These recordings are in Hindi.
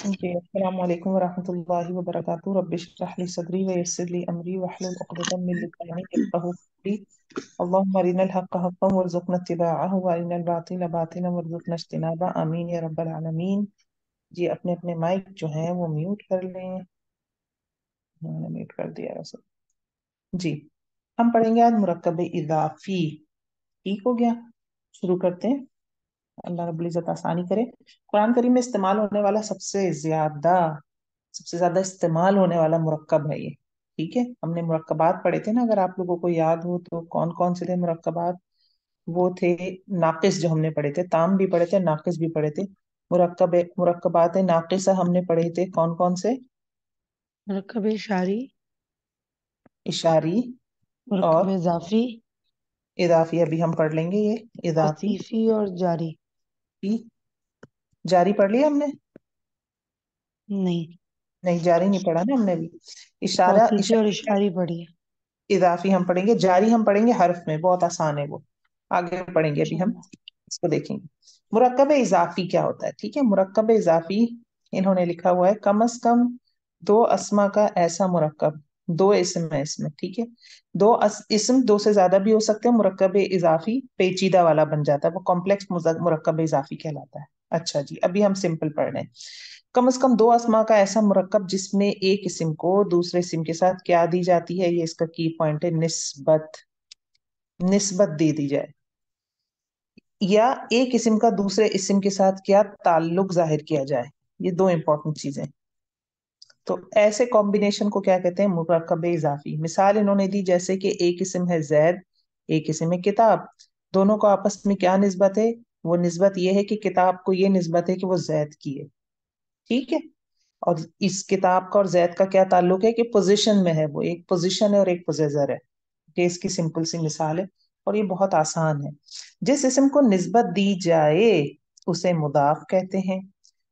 जी अस्सलाम वालेकुम वरहमतुल्लाहि वबरकातुहू रब्बिश रह ली सदरी व यस्सिर ली अमरी वहलुल उक़दतम मिन लिसानी यफ़क़हू क़ौली अल्लाहुम्मा अरिनल हक़्क़ हक़्क़न वरज़ुक़ना इत्तिबाअहु व अरिनल बातिला बातिलन वरज़ुक़ना इज्तिनाबा आमीन या रब्बल आलमीन। जी अपने अपने माइक जो हैं वो म्यूट कर लें। मैंने म्यूट कर दिया वैसे। जी हम पढ़ेंगे आज मुरक्कब इज़ाफ़ी। ठीक हो गया, शुरू करते हैं। अल्लाह रब्बुल इज़्ज़त आसानी करे। कुरान करीम में इस्तेमाल होने वाला सबसे ज्यादा इस्तेमाल होने वाला मुरक्कब है ये। ठीक है, हमने मुरक्कबात पढ़े थे ना, अगर आप लोगों को याद हो तो कौन कौन से थे मुरक्कबात। वो थे नाकिस जो हमने पढ़े थे, ताम भी पढ़े थे, नाकिस भी पढ़े थे। मुरक्कबात नाकिसा हमने पढ़े थे, कौन कौन से। मुरक्कब शारी, इशारी मुरक्कब और इजाफी, इदाफी अभी हम पढ़ लेंगे ये। इदाफी तौसीफी और जारी। की जारी पढ़ लिया हमने। नहीं, नहीं, जारी नहीं पढ़ा ना हमने भी। इशारा तौसीफी और इशारा इशारी पढ़ी है। इजाफी हम पढ़ेंगे, जारी हम पढ़ेंगे हर्फ में, बहुत आसान है वो। आगे पढ़ेंगे, अभी हम इंशाल्लाह। इसको देखेंगे। मुरक्कब इजाफी क्या होता है। ठीक है, मुरक्कब इजाफी इन्होंने लिखा हुआ है कम अज कम दो अस्मा का ऐसा मुरक्कब। दो इसम है इसमें, ठीक है। इसम दो से ज्यादा भी हो सकते हैं। मुरक्कब इजाफी पेचीदा वाला बन जाता है, वो कॉम्प्लेक्स मुरक्कब इजाफी कहलाता है। अच्छा जी, अभी हम सिंपल पढ़ रहे हैं। कम से कम दो अस्मा का ऐसा मुरक्कब जिसमें एक इस्म को दूसरे इस्म के साथ क्या दी जाती है, ये इसका की पॉइंट है, निस्बत। निस्बत दे दी जाए, या एक इस्म का दूसरे इस्म के साथ क्या ताल्लुक जाहिर किया जाए। ये दो इंपॉर्टेंट चीजें। तो ऐसे कॉम्बिनेशन को क्या कहते हैं, मुरक्कब इजाफी। मिसाल इन्होंने दी, जैसे कि एक इस्म है जैद, एक इस्म है किताब। दोनों को आपस में क्या निस्बत है। वो निस्बत ये है कि किताब को ये निस्बत है कि वो जैद की है। ठीक है। और इस किताब का और जैद का क्या ताल्लुक है कि पोजीशन में है, वो एक पोजीशन है और एक पोजेसर है। ये इसकी सिंपल सी मिसाल है, और ये बहुत आसान है। जिस इस्म को निस्बत दी जाए उसे मुदाफ कहते हैं,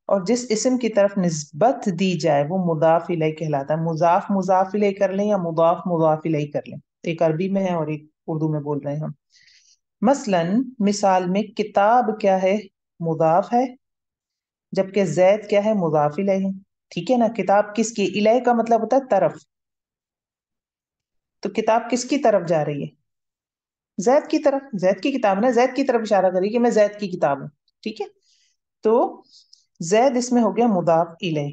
और जिस इस्म की तरफ निस्बत दी जाए वो मुदाफ इलैह कहलाता है। मुजाफ मुजाफ इलैह कर लें या मुदाफ मुदाफ इलैह कर लें। एक अरबी में है और एक उर्दू में बोल रहे हैं हम। मसलन मिसाल में किताब क्या है, मुदाफ है, जबकि जैद क्या है, मुजाफ इलैह है। ठीक है ना। किताब किसकी, इलैह का मतलब होता है तरफ। तो किताब किसकी तरफ जा रही है, जैद की तरफ। जैद की किताब ना, जैद की तरफ इशारा करिए कि मैं जैद की किताब हूँ। ठीक है। तो जैद इसमें हो गया मुदाफ इलैह।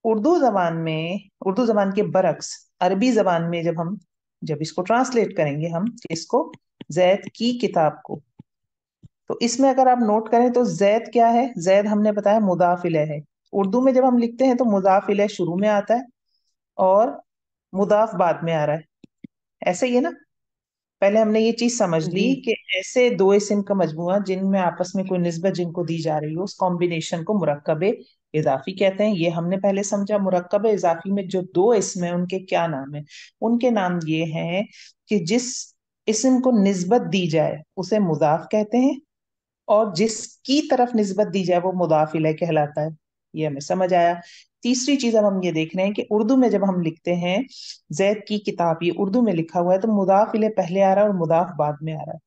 उर्दू जबान के बरक्स अरबी जबान में जब इसको ट्रांसलेट करेंगे हम इसको, जैद की किताब को, तो इसमें अगर आप नोट करें तो जैद क्या है, जैद हमने बताया मुदाफ इलैह है। उर्दू में जब हम लिखते हैं तो मुदाफ इलैह शुरू में आता है और मुदाफ बाद में आ रहा है। ऐसे ही है ना। पहले हमने ये चीज समझ ली जी, कि ऐसे दो इस्म का मजमुआ जिनमें आपस में कोई निस्बत जिनको दी जा रही हो, उस कॉम्बिनेशन को मुरक्कब इजाफी कहते हैं। ये हमने पहले समझा। मुरक्कब इजाफी में जो दो इस्म है उनके क्या नाम है। उनके नाम ये हैं कि जिस इस्म को निस्बत दी जाए उसे मुदाफ कहते हैं, और जिसकी तरफ निस्बत दी जाए वो मुदाफ इलैह कहलाता है। ये हमें समझ आया। तीसरी चीज अब हम ये देख रहे हैं कि उर्दू में जब हम लिखते हैं जैद की किताब, ये उर्दू में लिखा हुआ है तो मुदाफ इलैह पहले आ रहा है और मुदाफ बाद में आ रहा है।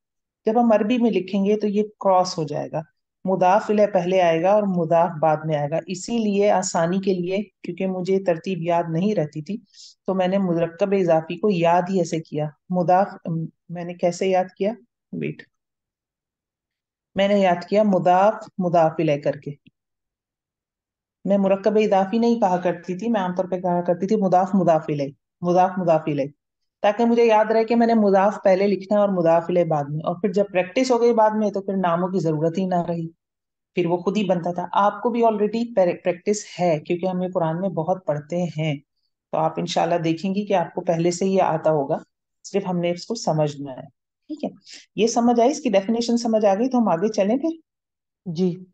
जब हम अरबी में लिखेंगे तो ये क्रॉस हो जाएगा, मुदाफ इलैह पहले आएगा और मुदाफ बाद में आएगा। इसीलिए आसानी के लिए, क्योंकि मुझे तरतीब याद नहीं रहती थी, तो मैंने मुरक्कब इजाफी को याद ही ऐसे किया। मैंने कैसे याद किया, वेट, मैंने याद किया मुदाफ मुदाफ इलैह करके। मैं मुरक्कब इजाफी नहीं कहा करती थी, मैं आमतौर पे कहा करती थी मुदाफ मुदाफ इलैह, मुदाफ मुदाफ इलैह, ताकि मुझे याद रहे कि मैंने मुदाफ पहले लिखना है और मुदाफ इलैह बाद में। और फिर जब प्रैक्टिस हो गई बाद में तो फिर नामों की जरूरत ही ना रही, फिर वो खुद ही बनता था। आपको भी ऑलरेडी प्रैक्टिस है क्योंकि हम ये कुरान में बहुत पढ़ते हैं, तो आप इंशाल्लाह देखेंगी कि आपको पहले से ही आता होगा, सिर्फ हमने इसको समझना है। ठीक है। ये समझ आई, इसकी डेफिनेशन समझ आ गई, तो हम आगे चलें फिर। जी,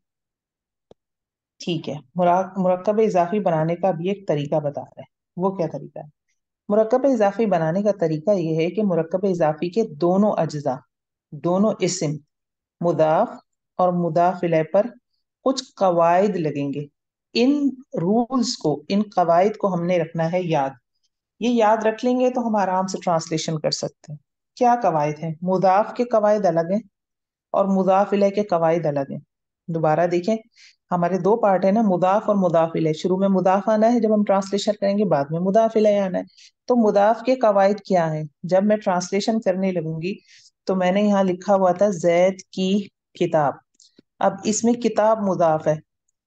ठीक है। मुरक्कब इजाफी बनाने का भी एक तरीका बता रहे हैं। वो क्या तरीका है। मुरक्कब इजाफी बनाने का तरीका यह है कि मुरक्कब इजाफी के दोनों अज्जा, दोनों इस्म, मुदाफ और मुदाफ इलैह पर कुछ कवायद लगेंगे। इन रूल्स को, इन कवायद को हमने रखना है याद। ये याद रख लेंगे तो हम आराम से ट्रांसलेशन कर सकते हैं। क्या कवायद है, मुदाफ के कवायद अलग हैं और मुदाफ इलैह के कवायद अलग हैं। दोबारा देखें, हमारे दो पार्ट है ना, मुदाफ और मुदाफ इलैह। शुरू में मुदाफ आना है जब हम ट्रांसलेशन करेंगे, बाद में मुदाफ इलैह आना है। तो मुदाफ के कवायद क्या है, जब मैं ट्रांसलेशन करने लगूंगी तो मैंने यहाँ लिखा हुआ था जैद की किताब। अब इसमें किताब मुदाफ है,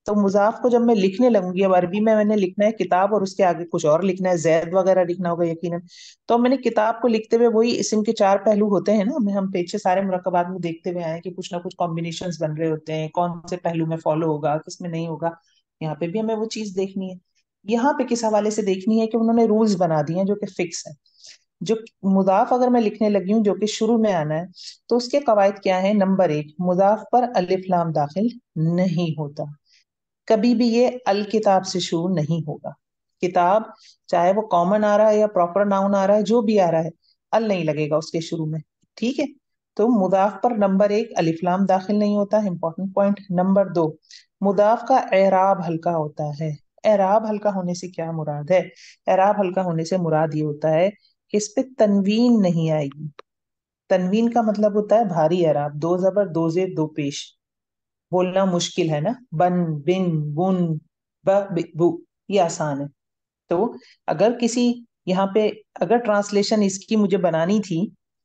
तो मुजाफ को जब मैं लिखने लगूंगी, अब अरबी में मैंने लिखना है किताब और उसके आगे कुछ और लिखना है, जैद वगैरह लिखना होगा यकीनन। तो मैंने किताब को लिखते हुए, वही इस्म के चार पहलू होते हैं ना, हमें हम पीछे सारे मुरक्कबात में देखते हुए आए हैं कि कुछ ना कुछ कॉम्बिनेशंस बन रहे होते हैं, कौन से पहलू में फॉलो होगा किस में नहीं होगा। यहाँ पे भी हमें वो चीज देखनी है। यहाँ पे किस हवाले से देखनी है कि उन्होंने रूल्स बना दिए हैं जो कि फिक्स है। जो मुदाफ अगर मैं लिखने लगी हूँ जो कि शुरू में आना है, तो उसके कवायद क्या है। नंबर एक, मुदाफ पर अलिफ लाम दाखिल नहीं होता। कभी भी ये अल किताब से शुरू नहीं होगा। किताब, चाहे वो कॉमन आ रहा है या प्रॉपर नाउन आ रहा है, जो भी आ रहा है, अल नहीं लगेगा उसके शुरू में। ठीक है। तो मुदाफ पर नंबर एक, अलिफ लाम दाखिल नहीं होता, इंपॉर्टेंट पॉइंट। नंबर दो, मुदाफ का एराब हल्का होता है। एराब हल्का होने से क्या मुराद है। एराब हल्का होने से मुराद ये होता है कि इस पे तनवीन नहीं आएगी। तनवीन का मतलब होता है भारी एराब, दो जबर दो जेर दो पेश। बोलना मुश्किल है ना, बन बिन बुन बु, ये आसान है। तो अगर किसी, यहाँ पे अगर ट्रांसलेशन इसकी मुझे बनानी थी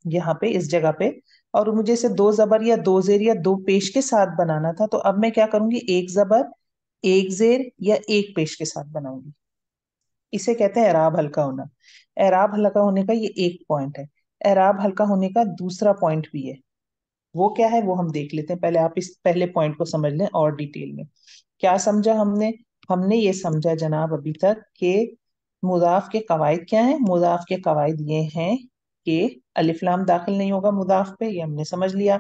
यहाँ पे इस जगह पे, और मुझे इसे दो जबर या दो जेर या दो पेश के साथ बनाना था, तो अब मैं क्या करूंगी, एक जबर एक जेर या एक पेश के साथ बनाऊंगी। इसे कहते हैं एराब हल्का होना। एराब हल्का होने का ये एक पॉइंट है। एराब हल्का होने का दूसरा पॉइंट भी है। वो क्या है वो हम देख लेते हैं। पहले आप इस पहले पॉइंट को समझ लें और डिटेल में। क्या समझा हमने। हमने ये समझा जनाब अभी तक कि मुदाफ के कवायद क्या हैं। मुदाफ के कवायद ये हैं कि अलिफ लाम दाखिल नहीं होगा मुदाफ पे, ये हमने समझ लिया।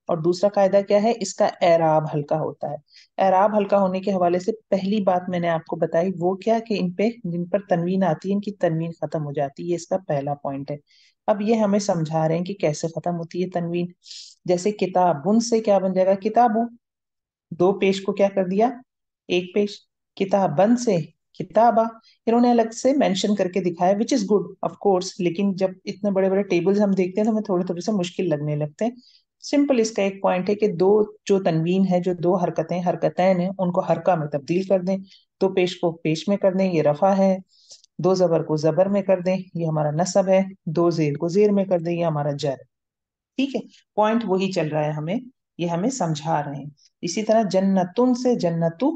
और दूसरा कायदा क्या है, इसका एराब हल्का होता है। एराब हल्का होने के हवाले से पहली बात मैंने आपको बताई, वो क्या कि इन पे जिन पर तनवीन आती है इनकी तनवीन खत्म हो जाती है, ये इसका पहला पॉइंट है। अब ये हमें समझा रहे हैं कि कैसे खत्म होती है तनवीन। जैसे किताबुन से क्या बन जाएगा, किताबु। दो पेश को क्या कर दिया, एक पेश। किताबन से किताबा। इन्होंने अलग से मेंशन करके दिखाया, which is good of course, लेकिन जब इतने बड़े बड़े टेबल्स हम देखते हैं तो हमें थोड़े थोड़े से मुश्किल लगने लगते हैं। सिंपल इसका एक पॉइंट है कि दो जो तनवीन है, जो दो हरकतें हरकतैन है, उनको हरका में तब्दील कर दें। दो पेश को पेश में कर दें, ये रफा है। दो जबर को जबर में कर दें, ये हमारा नसब है। दो जेर को जेर में कर दें, ये हमारा जर है। ठीक है। पॉइंट वही चल रहा है हमें, ये हमें समझा रहे हैं। इसी तरह जन्नतुन से जन्नतु,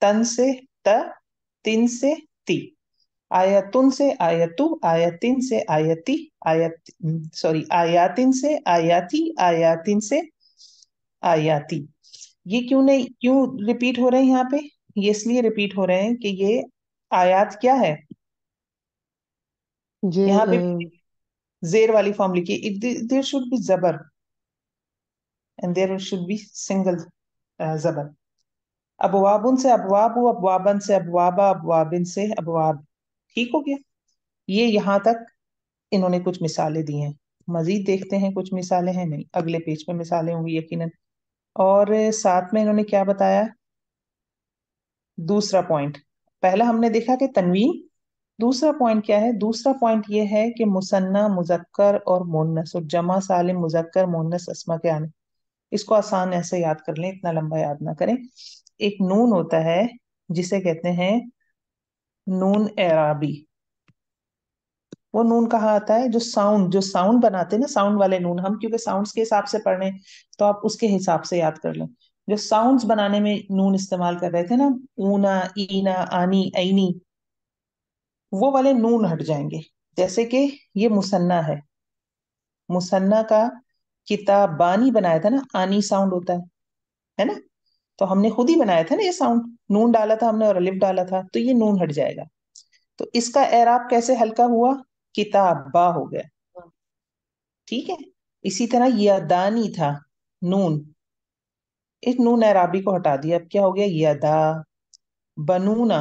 तन से त, तिन से ती। आयतुन से आयतु, आयतिन से आयती, आयत सॉरी आयातिन से आयाती, आयातिन से आयाती। ये क्यों नहीं, क्यों रिपीट हो रहे हैं यहाँ पे। ये इसलिए रिपीट हो रहे हैं कि ये आयात क्या है, ये यहाँ पे जेर वाली फॉर्म लिखी, देयर शुड बी जबर and there should be single जबर। अबवाबुन से अबवाबु, अबवाबन से अबवाबा, अबवाबिन से अबवाब। ठीक हो गया। ये यहाँ तक इन्होंने कुछ मिसालें दी हैं। मजीद देखते हैं कुछ मिसालें हैं, नहीं अगले पेज पे मिसालें होंगी यकीनन। और साथ में इन्होंने क्या बताया, दूसरा पॉइंट। पहला हमने देखा कि तनवीन। दूसरा पॉइंट क्या है, दूसरा पॉइंट ये है कि मुसन्ना मुजक्कर और मोन्नस और जमा सालिम मुजक्कर मोन्नस अस्मा के आने। इसको आसान ऐसे याद कर लें, इतना लंबा याद ना करें। एक नून होता है जिसे कहते हैं नून एराबी। वो नून कहाँ आता है, जो साउंड बनाते हैं ना, साउंड वाले नून, हम क्योंकि साउंड्स के हिसाब से पढ़ रहे हैं तो आप उसके हिसाब से याद कर लें। जो साउंड्स बनाने में नून इस्तेमाल कर रहे थे ना, ऊना ईना आनी ऐनी, वो वाले नून हट जाएंगे। जैसे कि ये मुसन्ना है, मुसन्ना का किताबानी बनाया था ना, आनी साउंड होता है ना। तो हमने खुद ही बनाया था ना ये साउंड, नून डाला था हमने और अलिफ डाला था, तो ये नून हट जाएगा। तो इसका एराब कैसे हल्का हुआ, किताबा हो गया। ठीक है। इसी तरह यदानी था, नून, इस नून एराबी को हटा दिया, अब क्या हो गया यदा। बनूना,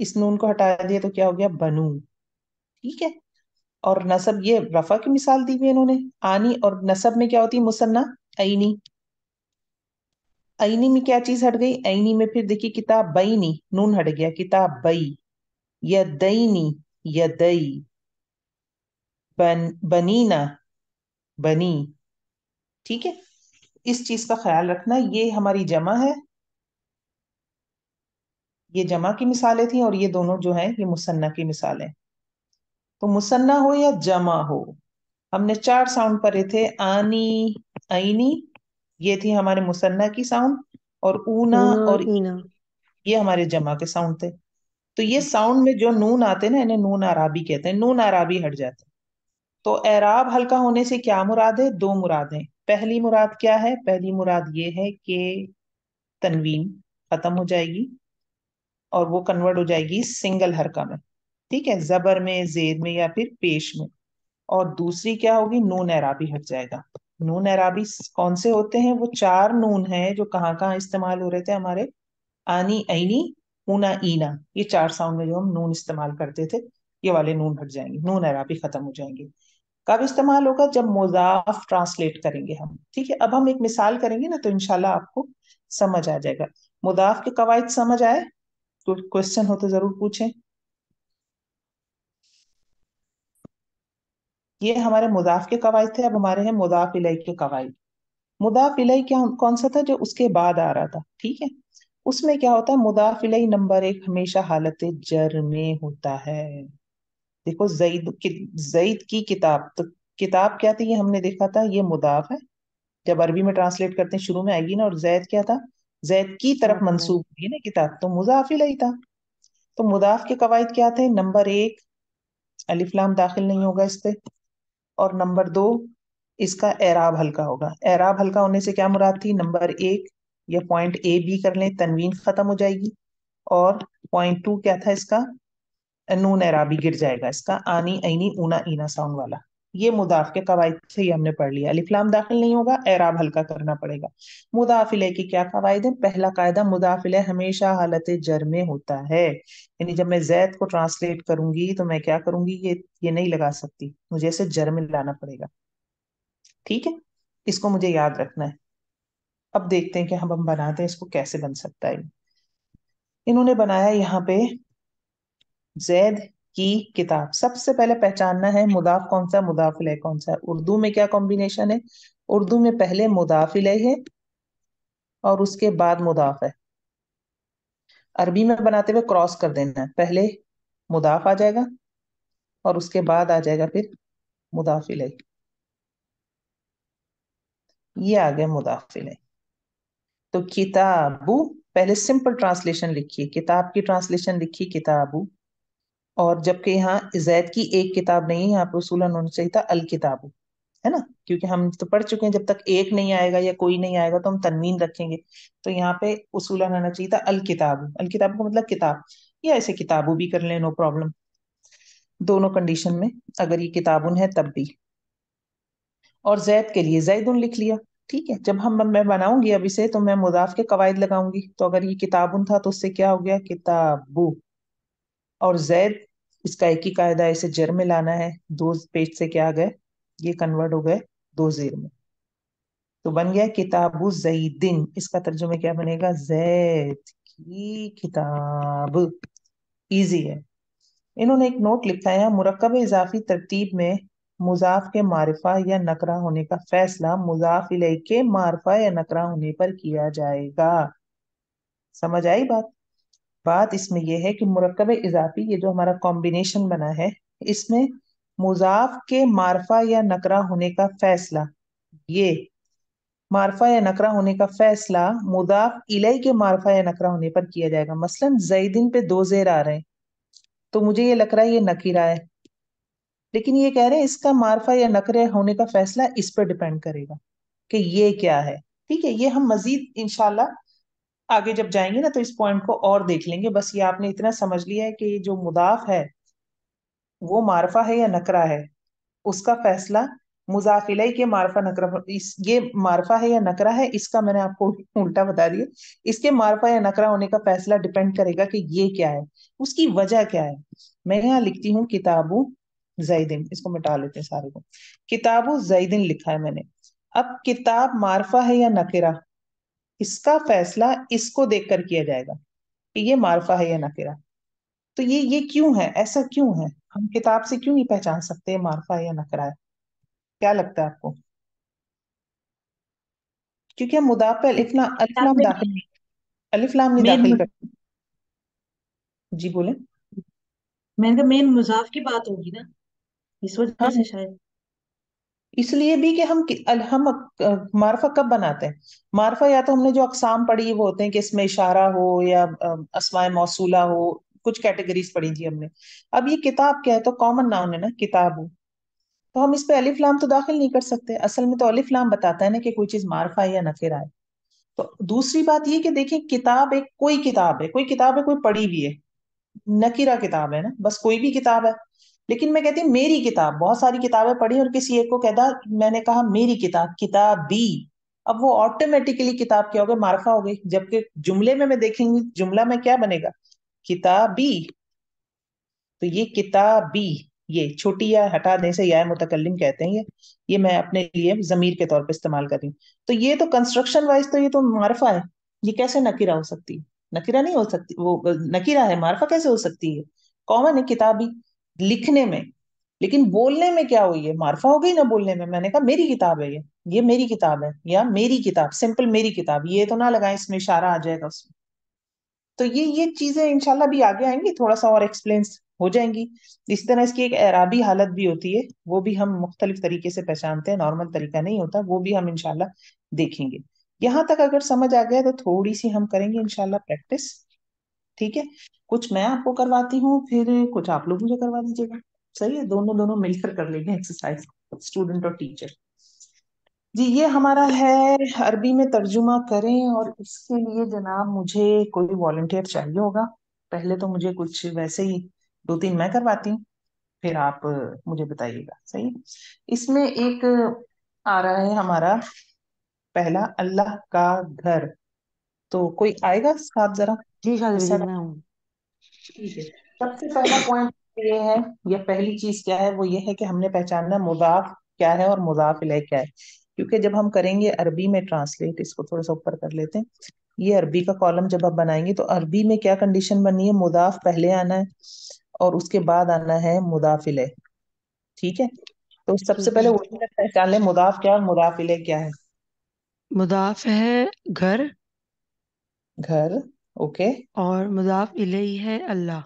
इस नून को हटा दिया तो क्या हो गया बनू। ठीक है। और नसब, ये रफा की मिसाल दी हुई है इन्होंने। आनी और नसब में क्या होती है, मुसन्ना ऐनी। ऐनी में क्या चीज हट गई, ऐनी में फिर देखिए किताब बईनी, नून हट गया, किताब बई। यदईनी, यदई। बनीना, बनी। ठीक है। इस चीज का ख्याल रखना, ये हमारी जमा है ये जमा की मिसालें थी और ये दोनों जो है ये मुसन्ना की मिसालें। तो मुसन्ना हो या जमा हो, हमने चार साउंड पढ़े थे, आनी, आईनी, ये थी हमारे मुसन्ना की साउंड, और ऊना ऊना और और ईना। ये हमारे जमा के साउंड थे। तो ये साउंड में जो नून आते हैं ना, इन्हें नून आराबी कहते हैं, नून आराबी हट जाते हैं। तो एराब हल्का होने से क्या मुराद है? दो मुरादें। पहली मुराद क्या है? पहली मुराद ये है कि तनवीन खत्म हो जाएगी और वो कन्वर्ट हो जाएगी सिंगल हरका में, ठीक है, जबर में, जेर में या फिर पेश में। और दूसरी क्या होगी? नून एराबी हट जाएगा। नून एराबी कौन से होते हैं? वो चार नून हैं जो कहाँ कहाँ इस्तेमाल हो रहे थे हमारे, आनी, ऐनी, ऊना, ईना, ये चार साउंड में जो हम नून इस्तेमाल करते थे, ये वाले नून हट जाएंगे, नून एराबी खत्म हो जाएंगे। कब इस्तेमाल होगा? जब मुजाफ ट्रांसलेट करेंगे हम, ठीक है। अब हम एक मिसाल करेंगे ना, तो इंशाल्लाह आपको समझ आ जाएगा। मुदाफ के कवाइद समझ आए? कोई क्वेश्चन हो तो जरूर पूछें। ये हमारे मुदाफ के कवाइद थे। अब हमारे हैं मुदाफ इलैह के कवाइद। मुदाफ इलैह क्या, कौन सा था? जो उसके बाद आ रहा था, ठीक है। उसमें क्या होता है? मुदाफ इलैह नंबर एक हमेशा हालत जर में होता है। देखो, जईद की किताब, तो किताब क्या थी? ये हमने देखा था, ये मुदाफ है। जब अरबी में ट्रांसलेट करते हैं शुरू में आएगी ना, और जैद क्या था? जैद की तरफ मुजाफ इलैह। मंसूब हुई है ना किताब, तो मुजाफ इलैह था। तो मुदाफ के कवाइद क्या थे? नंबर एक, अलिफ लाम दाखिल नहीं होगा इस पे। और नंबर दो, इसका एराब हल्का होगा। एराब हल्का होने से क्या मुराद थी? नंबर एक, या पॉइंट ए बी कर लें, तनवीन खत्म हो जाएगी। और पॉइंट टू क्या था इसका? नून एराबी गिर जाएगा इसका, आनी, ऐनी, ऊना, ईना साउंड वाला। ये मुदाफ के कवाइद से ही हमने पढ़ लिया। अलिफ लाम दाखिल नहीं होगा, एराब हल्का करना पड़ेगा। मुदाफ इलैह की क्या कवायद है? पहला कायदा, मुदाफ इलैह हमेशा हालत जर में होता है। यानी जब मैं जैद को ट्रांसलेट करूंगी तो मैं क्या करूंगी? ये नहीं लगा सकती, मुझे इसे जर में लाना पड़ेगा, ठीक है। इसको मुझे याद रखना है। अब देखते हैं कि हम बनाते हैं इसको, कैसे बन सकता है। इन्होंने बनाया यहाँ पे जैद की किताब। सबसे पहले पहचानना है मुदाफ कौन सा, मुदाफ इलैह कौन सा है। उर्दू में क्या कॉम्बिनेशन है? उर्दू में पहले मुदाफ इलैह है और उसके बाद मुदाफ है। अरबी में बनाते हुए क्रॉस कर देना है, पहले मुदाफ आ जाएगा और उसके बाद आ जाएगा फिर मुदाफ इलैह। ये आ गया मुदाफ इलैह। तो किताबू, पहले सिंपल ट्रांसलेशन लिखिए, किताब की ट्रांसलेशन लिखिए किताबू। और जबकि यहाँ जैद की एक किताब नहीं है, यहाँ पे उसूलन होना चाहिए था अल किताबू, है ना, क्योंकि हम तो पढ़ चुके हैं जब तक एक नहीं आएगा या कोई नहीं आएगा तो हम तनवीन रखेंगे। तो यहाँ पे उसूलन आना चाहिए था अल किताबू। अल किताबू का मतलब किताब, या ऐसे किताबू भी कर लें, नो प्रॉब्लम, दोनों कंडीशन में, अगर ये किताबुन है तब भी। और जैद के लिए जैदुन लिख लिया, ठीक है। जब मैं बनाऊंगी अब इसे, तो मैं मुदाफ के कवायद लगाऊंगी। तो अगर ये किताबुन था तो उससे क्या हो गया? किताबू। और जैद, इसका एक ही कायदा है, इसे जर में लाना है। दो पेज से क्या आ गए? ये कन्वर्ट हो गए दो जेर में। तो बन गया किताबु जैदिन। इसका तर्जुमा क्या बनेगा? जैद की किताब। इजी है। इन्होंने एक नोट लिखा है, मुरक्कब इजाफी तरतीब में मुजाफ के मारिफा या नकरा होने का फैसला मुजाफ इलैह के मारिफा या नकरा होने पर किया जाएगा। समझ आई बात? बात इसमें यह है कि मुरक्कब इजाफी, ये जो हमारा कॉम्बिनेशन बना है, इसमें मुजाफ के मारफा या नकरा होने का फैसला, ये मारफा या नकरा होने का फैसला मुदाफ इलैह के मारफा या नकरा होने पर किया जाएगा। मसलन जैदिन पे दो जेर आ रहे हैं, तो मुझे ये लग रहा है ये नकीरा है, लेकिन ये कह रहे हैं इसका मारफा या नकरे होने का फैसला इस पर डिपेंड करेगा कि ये क्या है। ठीक है, ये हम मजीद इंशाल्लाह आगे जब जाएंगे ना, तो इस पॉइंट को और देख लेंगे। बस ये आपने इतना समझ लिया है कि ये जो मुदाफ है वो मारफा है या नकरा है, उसका फैसला मुजाफ इलैह के मारफा नकरा इस ये मारफा है या नकरा है, इसका मैंने आपको उल्टा बता दिया। इसके मारफा या नकरा होने का फैसला डिपेंड करेगा कि ये क्या है, उसकी वजह क्या है। मैं यहाँ लिखती हूँ किताबु जैदिन, इसको मिटा लेते हैं सारे को। किताबु जैदिन लिखा है मैंने। अब किताब मारफा है या नकरा, इसका फैसला इसको देखकर किया जाएगा कि ये मारफा है या नकरा। तो ये क्यों है? ऐसा क्यों है? हम किताब से क्यों नहीं पहचान सकते मारफा है या नकरा है? क्या लगता है आपको? क्योंकि हम मुदाफ पे अलिफ लाम किताब में दाखिल, अलिफ लाम नहीं मेन दाखिल करते। जी बोले। मैंने कहा मेन मुजाफ की बात होगी ना, इस वजह हाँ, से शायद। इसलिए भी कि हम मार्फा कब बनाते हैं? मार्फा या तो हमने जो अकसाम पढ़ी है वो होते हैं कि इसमें इशारा हो या अस्माए मौसूला हो, कुछ कैटेगरीज पढ़ी थी हमने। अब ये किताब क्या है, तो कॉमन नाउन है ना, किताब हो। तो हम इस पे अलिफ लाम तो दाखिल नहीं कर सकते, असल में तो अलिफ लाम बताता है ना कि कोई चीज मार्फा है या नकिरा है। तो दूसरी बात ये कि देखिए, किताब एक कोई किताब है, कोई किताब है, कोई पढ़ी भी है, नकीरा किताब है ना, बस कोई भी किताब है। लेकिन मैं कहती हूँ मेरी किताब, बहुत सारी किताबें पढ़ी और किसी एक को कहता, मैंने कहा मेरी किताब, किताब भी। अब वो ऑटोमेटिकली किताब क्या हो गई, मार्फा हो गई। जबकि जुमले में मैं देखेंगी, जुमला में क्या बनेगा, किताबी। तो ये किताबी, ये छोटी या हटा दें से या मुतकल्लिम कहते हैं ये मैं अपने लिए जमीर के तौर पे इस्तेमाल कर रही हूँ। तो ये तो कंस्ट्रक्शन वाइज तो ये तो मार्फा है। ये कैसे नकीरा हो सकती है? नकीरा नहीं हो सकती वो, नकीरा है, मार्फा कैसे हो सकती है? कॉमन है किताबी लिखने में, लेकिन बोलने में क्या हुई है, मार्फा हो गई ना बोलने में। मैंने कहा मेरी किताब है ये मेरी किताब है, या मेरी किताब, सिंपल मेरी किताब, ये तो ना लगाए इसमें इशारा आ जाएगा उसमें। तो ये चीजें इंशाल्लाह भी आगे आएंगी, थोड़ा सा और एक्सप्लेन हो जाएंगी। इस तरह इसकी एक एराबी हालत भी होती है, वो भी हम मुख्तलिफ तरीके से पहचानते हैं, नॉर्मल तरीका नहीं होता, वो भी हम इंशाल्लाह देखेंगे। यहाँ तक अगर समझ आ गया तो थोड़ी सी हम करेंगे इंशाल्लाह प्रैक्टिस। ठीक है, कुछ मैं आपको करवाती हूँ, फिर कुछ आप लोग मुझे करवा दीजिएगा। सही है, दोनों दोनों मिलकर कर लेंगे एक्सरसाइज, स्टूडेंट और टीचर। जी, ये हमारा है अरबी में तर्जुमा करें, और इसके लिए जनाब मुझे कोई वॉलंटियर चाहिए होगा। पहले तो मुझे कुछ वैसे ही दो तीन मैं करवाती हूँ, फिर आप मुझे बताइएगा। सही है? इसमें एक आ रहा है हमारा पहला, अल्लाह का घर। तो कोई आएगा साथ जरा, जी शादी जी, हिस्सा? मैं हूँ। ठीक है, सबसे पहला पॉइंट ये है, या पहली चीज क्या है, वो ये है कि हमने पहचानना मुजाफ क्या है और मुजाफ इलैह क्या है। क्योंकि जब हम करेंगे अरबी में ट्रांसलेट, इसको थोड़ा सा ऊपर कर लेते हैं। ये अरबी का कॉलम जब आप बनाएंगे तो अरबी में क्या कंडीशन बनी है, मुदाफ पहले आना है और उसके बाद आना है मुदाफ इलैह। ठीक है, तो सबसे ठीक पहले है। उर्दू में पहचान ले मुदाफ क्या और मुदाफ इलैह क्या है। मुदाफ है घर, घर, ओके। और मुदाफ इलेही है अल्लाह।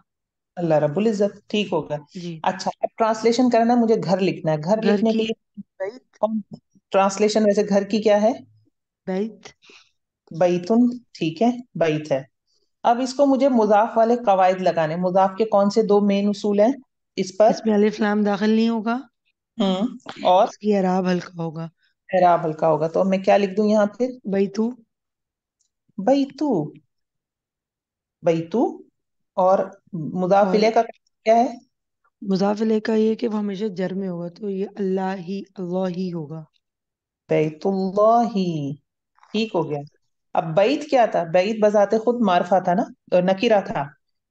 अल्लाह रब्बुल इज्जत, ठीक होगा। जी। अच्छा, अब ट्रांसलेशन करना है, मुझे घर लिखना है। घर घर लिखने की के लिए बैत। कौन ट्रांसलेशन, वैसे घर की क्या है? बैत। बैतुन, ठीक है, बैत है। अब इसको मुझे मुजाफ वाले कवायद लगाने, मुजाफ के कौन से दो मेन उसूल हैं इस पर? इसमें अलिफ लाम दाखिल नहीं होगा। और इसकी एराब हल्का होगा। एराब हल्का होगा, तो मैं क्या लिख दूं यहाँ फिर? बैतू। बैतू, बैतू। और मुजाफ और इले का क्या है? मुजाफ इलेह का ये कि वो हमेशा जर में होगा, तो ये अल्लाह ही होगा। बैतुल्लाही, ठीक हो गया। अब बैत क्या था? बैत बजाते खुद मारफा था ना, नकीरा था।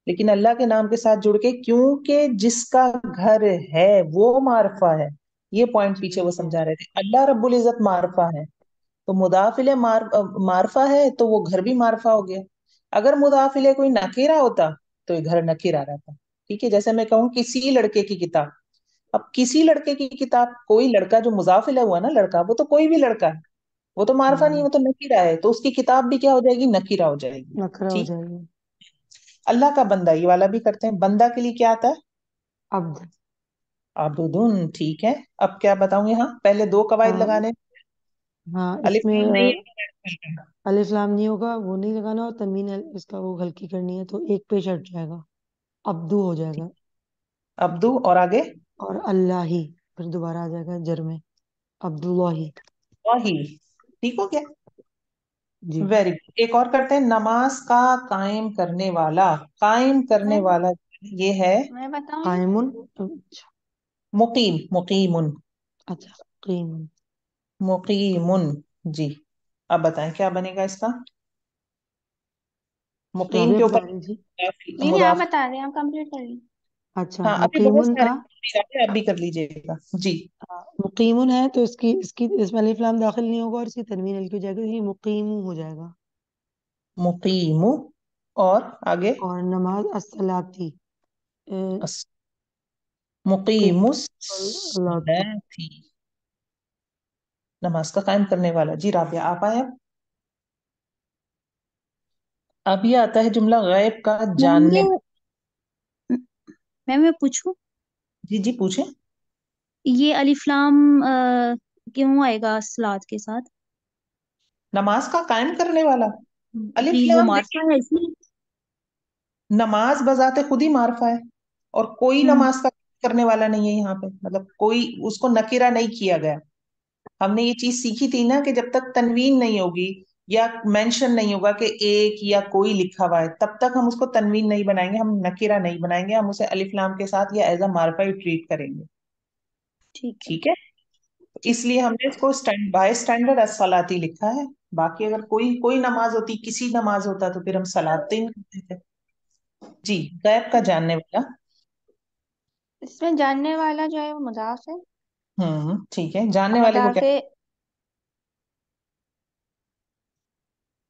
लेकिन अल्लाह के नाम के साथ जुड़ के, क्योंकि जिसका घर है वो मारफा है। ये पॉइंट पीछे वो ठीक है। समझा रहे थे, अल्लाह रब्बुल इज्जत मारफा है। तो मुदाफिले मारफा है, तो वो घर भी मारफा हो गया। अगर मुदाफिले कोई नकीरा होता तो ये घर नकीरा रहता। ठीक है, जैसे मैं कहूँ किसी लड़के की किताब। अब किसी लड़के की किताब, कोई लड़का जो मुजाफिला हुआ ना, लड़का वो तो कोई भी लड़का है, वो तो मारफा नहीं, हम्म। वो तो नकीरा है, तो उसकी किताब भी क्या हो जाएगी, नकीरा हो जाएगी। नखरा हो ठीक। जाएगा। अल्लाह का बंदा, ये वाला भी करते हैं, बंदा के लिए क्या आता है? अब्द। अब्दुन, ठीक है। अब क्या बताऊं, यहाँ पहले दो कवायद हाँ। लगाने। हाँ, अलिफ इसमें लाम नहीं है। अलिफ लाम नहीं होगा, वो नहीं लगाना, और तनवीन इसका वो हल्की करनी है, तो एक पेश हट जाएगा। अब्दू हो जाएगा। अब्दू, और आगे? और अल्लाह ही फिर दोबारा आ जाएगा जर में। अब्दुल्लाही। वही, ठीक हो गया। जी। वेरी गुड, एक और करते हैं, नमाज का कायम करने वाला। कायम करने मैं वाला ये है मैं बताऊं या कायमुन। अच्छा। मुकीम, मुकीमुन, अच्छा। कीमुन। मुकीमुन। जी, अब बताएं क्या बनेगा इसका? मुकीम राबिया के ऊपर बता रही थी। नहीं नहीं, आप मुदाफ। बता रहे हैं, आप कंप्लीट करिए। अच्छा, हाँ, अभी बहुत मुकीमुन सारे था। आप भी कर लीजिएगा जी। मुकीमुन है तो इसकी इसकी इसमें अलिफ लाम दाखिल नहीं होगा, और इसकी तनवीन हल्की हो जाएगी, तो ये मुकीमु हो जाएगा। मुकीमु, और आगे? और नमाज अस्सलाती। अस- कीम। मुकीमुस लाती। सलाती, नमाज का कायम करने वाला। जी राबिया, आप आए अब ये आता है जुमला गैब का मैंने जानने। मैं पूछूं। जी जी पूछे। ये अलिफ लाम क्यों आएगा सलाद के साथ? नमाज का कायम करने वाला। जी, अलिफ वो लाम देखिए, मार्फा है इसलिए। नमाज बजाते खुद ही मार्फा है, और कोई हम्म। नमाज का करने वाला नहीं है यहाँ पे, मतलब कोई उसको नकीरा नहीं किया गया। हमने ये चीज सीखी थी ना कि जब तक तनवीन नहीं होगी या मेंशन नहीं होगा कि एक या कोई लिखा हुआ है, तब तक हम उसको तनवीन नहीं बनाएंगे, हम नकीरा नहीं बनाएंगे, हम उसे अलिफ लाम के साथ या एज अ मार्फा ही ट्रीट करेंगे। ठीक है। ठीक है। ठीक है। इसलिए हमने इसको बाय स्टैंडर्ड अस्सलाती लिखा है। बाकी अगर कोई कोई नमाज होती, किसी नमाज होता, तो फिर हम सलातीन कहते थे। जी। गैब का जानने वाला। इसमें जानने वाला जो है वो मुजाफ है। ठीक है, जानने और वाले को क्या। मुदाफे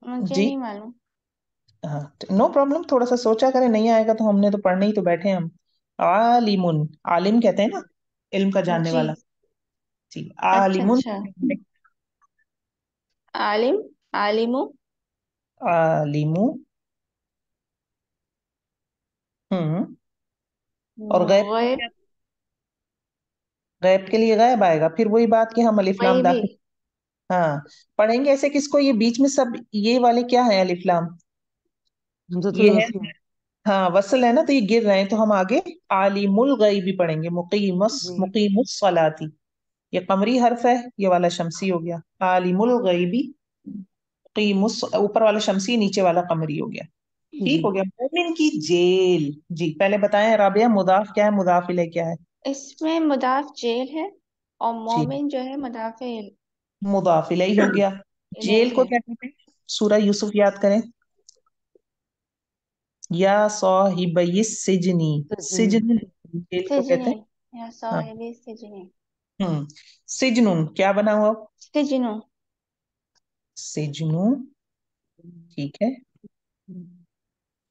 मुझे जी। नहीं मालूम। हाँ, नो प्रॉब्लम, थोड़ा सा सोचा करें, नहीं आएगा तो हमने तो पढ़ने ही तो बैठे हैं हम। आलिमुन, आलिम कहते हैं ना, इल्म का जानने जी। वाला। जी, अच्छा आलिमुन। अच्छा। आलिम। आलिमु। आलिमु। हम्म। और गैब के लिए गैब। क्या? गैब के लिए गैब आएगा, फिर वही बात कि हम अलिफ लाम वही भी। दाखिल। हाँ। पढ़ेंगे ऐसे किसको, ये बीच में सब ये वाले क्या है अलिफ लाम, हमजतुल ये है। वसल। हाँ, वसल है ना, तो ये गिर रहे हैं, तो हम आगे आलिमुल गैबी पढ़ेंगे, मुकीमस जी मुकीमुस सलाती। ये कमरी हर्फ है, ये वाला शमसी हो गया। आलिमुल गैबी मुकीमुस, ऊपर वाला शमसी, नीचे वाला कमरी हो गया। जी। ठीक हो गया। मोमिन की जेल। जी, पहले बताएं राबिया, मुदाफ क्या है, मुदाफ इलेह क्या है। इसमें मुदाफ जेल है। और जी, मोमिन जो है मुदाफे मुदाफ इलेह हो गया। इलेही जेल को है। क्या कहते हैं? सूरह यूसुफ याद करें। या साहिबई सिजनी। सजनी। सिजन, जेल को कहते सिजनी। हैं। या हाँ। साहिबी सिजनी। हम्म। सिजनुन क्या बना हुआ? सिजनु। सिजनु। ठीक है।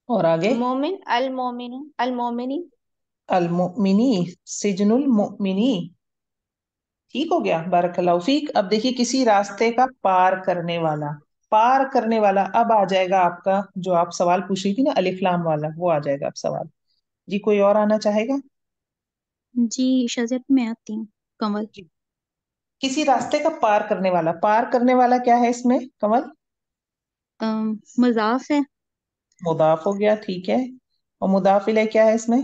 और आगे? मोमिन अल मोमिनु अल मोमिनी। अल मुमिनी, सिजनुल मुमिनी। ठीक हो गया, बारकल्लाहु फीक। अब देखिए, किसी रास्ते का पार करने वाला। पार करने वाला, अब आ जाएगा आपका जो आप सवाल पूछ रही थी ना, अलिफ लाम वाला, वो आ जाएगा अब सवाल। जी, कोई और आना चाहेगा? जी शजब में आती हूँ। कंवल। जी। किसी रास्ते का पार करने वाला, पार करने वाला क्या है इसमें कमल? मजाफ है। मुदाफ हो गया, ठीक है। और मुदाफ इलेह क्या है इसमें?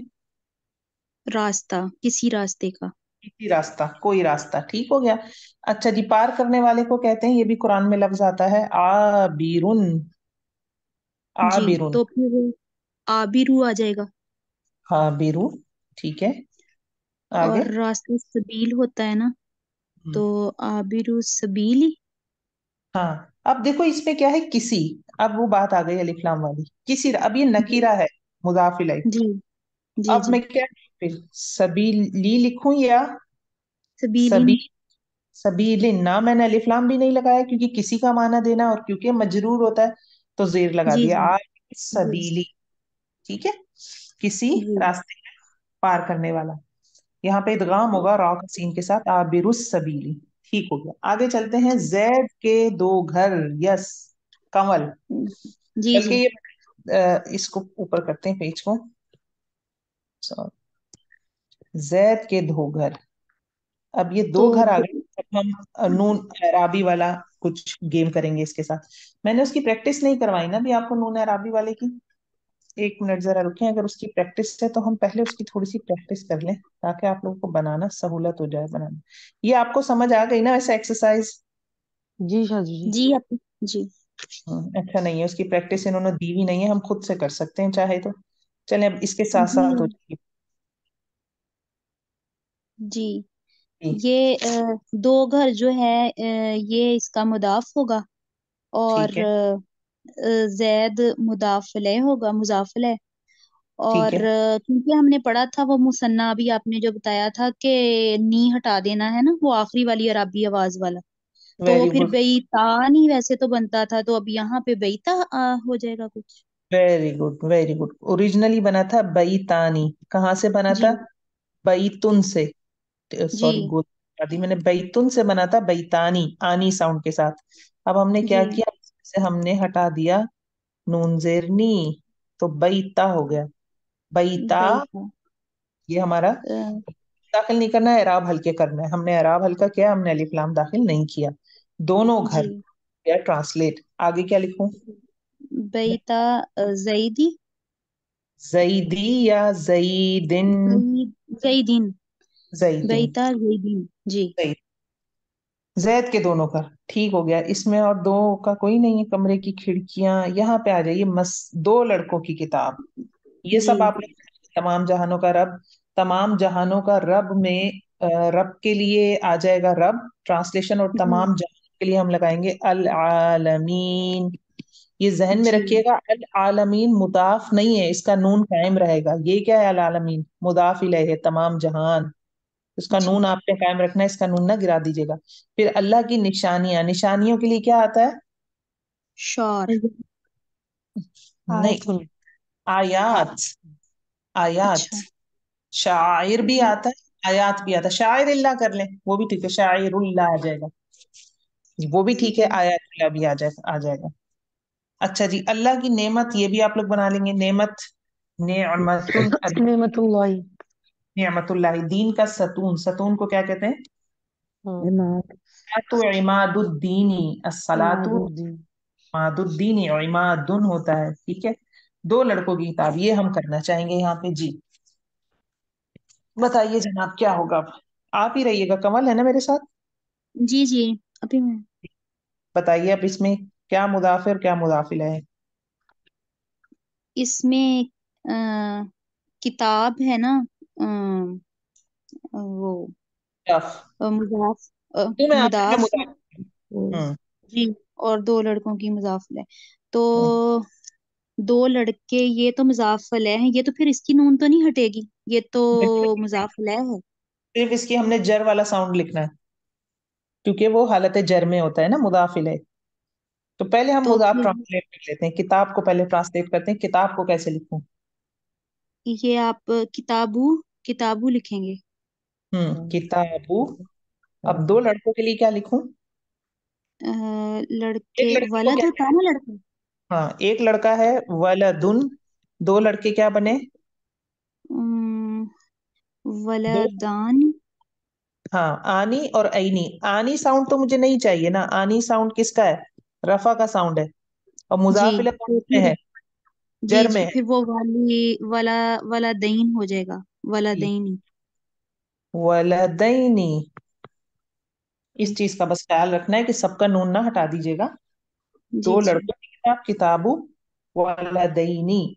रास्ता, किसी रास्ते का। किसी रास्ता, कोई रास्ता, ठीक हो गया। अच्छा जी, पार करने वाले को कहते हैं, ये भी कुरान में लफ्ज आता है, आबिरुन। जी, आबिरुन। तो फिर आबिरू आ जाएगा। आबिरु। ठीक है। आगे? और रास्ता सबील होता है ना, हम्म, तो आबिरू सबीली। हाँ, अब देखो इसमें क्या है, किसी। अब वो बात आ गई अलिफ लाम वाली, किसी, अब ये जी। नकीरा है, मुदाफ इलेह। जी। जी। अब जी। मैं क्या, फिर सबीली लिखूं या सबीलिन। सबी, सबीलिन ना, मैंने अलिफ लाम भी नहीं लगाया क्योंकि किसी का माना देना, और क्योंकि मजरूर होता है तो जेर लगा जी। दिया, जी। आ जी। सबीली। ठीक है। किसी जी। रास्ते पार करने वाला। यहाँ पे इदगाम होगा रा का सीन के साथ, आबिरुस सबीली। ठीक हो गया, आगे चलते हैं। जैद के दो घर। यस। कमल। जी। बल्कि जी। ये इसको ऊपर करते हैं पेज को। So, जैद के दो घर। अब ये तो दो घर आ गए। अब हम नून एराबी वाला कुछ गेम करेंगे इसके साथ। मैंने उसकी प्रैक्टिस नहीं करवाई ना अभी आपको, नून एराबी वाले की। एक मिनट जरा रुकें, अगर उसकी प्रैक्टिस है तो हम पहले उसकी थोड़ी सी प्रैक्टिस कर लें, ताकि आप लोगों को बनाना सहूलत हो जाए बनाना। ये आपको समझ आ गई ना वैसे एक्सरसाइज? जी शाजू जी। जी आप। जी। अच्छा, नहीं है उसकी प्रैक्टिस, इन्होंने दी भी नहीं है, हम खुद से कर सकते हैं चाहे तो। चलें, अब इसके साथ जी। साथ हो जाएगी। जी। जी, ये दो घर जो है ये इसका मुदाफ होगा। ठीक और है। जैद मुदाफले होगा, मुजाफले। ठीक है। और क्योंकि हमने पढ़ा था वो मुसन्ना, अभी आपने जो बताया था कि नी हटा देना है ना, वो आखिरी वाली अरबी आवाज वाला। तो वेरी फिर गुड। बेईतान ही वैसे तो बनता था, तो अब यहाँ पे बेईता हो जाएगा कुछ। Very good, very good. Originally बना था बैतानी, कहाँ से बना जी। था? बैतुन से। सॉरी, जी। गोल आदि, मैंने बैतुन से बना था बैतानी, आनी साउंड के साथ। अब हमने क्या जी। किया, से हमने हटा दिया नून जेर नी, तो बैता हो गया। बैता। बेईता। ये हमारा अ, दाखिल नहीं करना है, एराब हल्के करना है। हमने एराब हल्का किया, हमने अलिफ लाम दाखिल नहीं किया। दोनों जी। घर या ट्रांसलेट। आगे क्या लिखूं? बैता जईदी। जईदी या जईदिन? जईदीन। जईदिन। बैता जईदीन जी। जईद। जैद के दोनों का ठीक हो गया। इसमें और दो का कोई नहीं है। कमरे की खिड़कियां, यहाँ पे आ जाइए। दो लड़कों की किताब। ये जी। सब आप लोग, तमाम जहानों का रब। तमाम जहानों का रब में रब के लिए आ जाएगा रब ट्रांसलेशन, और जी। तमाम जहानों के लिए हम लगाएंगे अल आलमीन। ये जहन में जी। रखिएगा, अल आलमीन मुदाफ नहीं है, इसका नून कायम रहेगा। ये क्या है? अल आलमीन मुदाफ इलैह है, तमाम जहान। उसका जी। नून आपने कायम रखना है, इसका नून ना गिरा दीजिएगा। फिर अल्लाह की निशानियां, निशानियों के लिए क्या आता है? शौर। नहीं, आयतुन। आयात। आयात। अच्छा। शायर भी हम्म। आता है, आयात भी आता है। शायर इल्ला कर लें, वो भी ठीक है, शायरुल्लाह आ जाएगा। वो भी ठीक है, जी। आयातुल्लाह भी आ जाएगा। अच्छा जी, अल्लाह की नेमत, ये भी आप लोग बना लेंगे। नेमत, नेमतुन। नेमतुल्लाही। नेमतुल्लाह। दीन का सतून, सतून को क्या कहते हैं? हाँ। तो इमादुद्दीनी। अस्सलातु इमादुद्दीन। इमादुद्दीनी, और इमादुन होता है, ठीक है। दो लड़कों की किताब, ये हम करना चाहेंगे यहाँ पे जी। बताइए जनाब, क्या होगा अब? आप ही रहिएगा, कमल है ना मेरे साथ? जी। जी। अभी मैं बताइए अब इसमें क्या मुदाफिर क्या मुदाफिल है? इसमें किताब है ना। अ, वो मुदाफ। मुजाफ तो मैं आखिर में मुदाफ। मुदाफ। हम्म। जी। और दो लड़कों की मुजाफिल है तो हम्म। दो लड़के, ये तो मुजाफिल है, ये तो फिर इसकी नून तो नहीं हटेगी, ये तो मुजाफिल है। सिर्फ इसकी हमने जर वाला साउंड लिखना है, क्योंकि वो हालत जर में होता है ना, मुदाफिल है। तो पहले हम तो मुदाफ फिर ट्रांसलेट कर लेते हैं, किताब को पहले ट्रांसलेट करते हैं। किताब को कैसे लिखूं? ये आप किताबू किताबू लिखेंगे। किताबू। अब दो लड़कों के लिए क्या लिखूं? एक लड़के लड़के को वलद क्या होता है कहें? ना लड़का। हाँ, एक लड़का है वलदुन। दो लड़के क्या बने? अम, दो। वलदान। हाँ, आनी और ऐनी। आनी साउंड तो मुझे नहीं चाहिए ना, आनी साउंड किसका है? रफा का साउंड है। और जी। मुजाफिल कौन तो में फिर है? जी जर में जी, है। फिर वो वाली वाला वाला दईन हो जाएगा। वाला जी। दईन। वलदैनी। इस चीज का बस ख्याल रखना है कि सबका नून ना हटा दीजिएगा। जी दो जी। लड़कों की किताब, किताबु वलदैनी।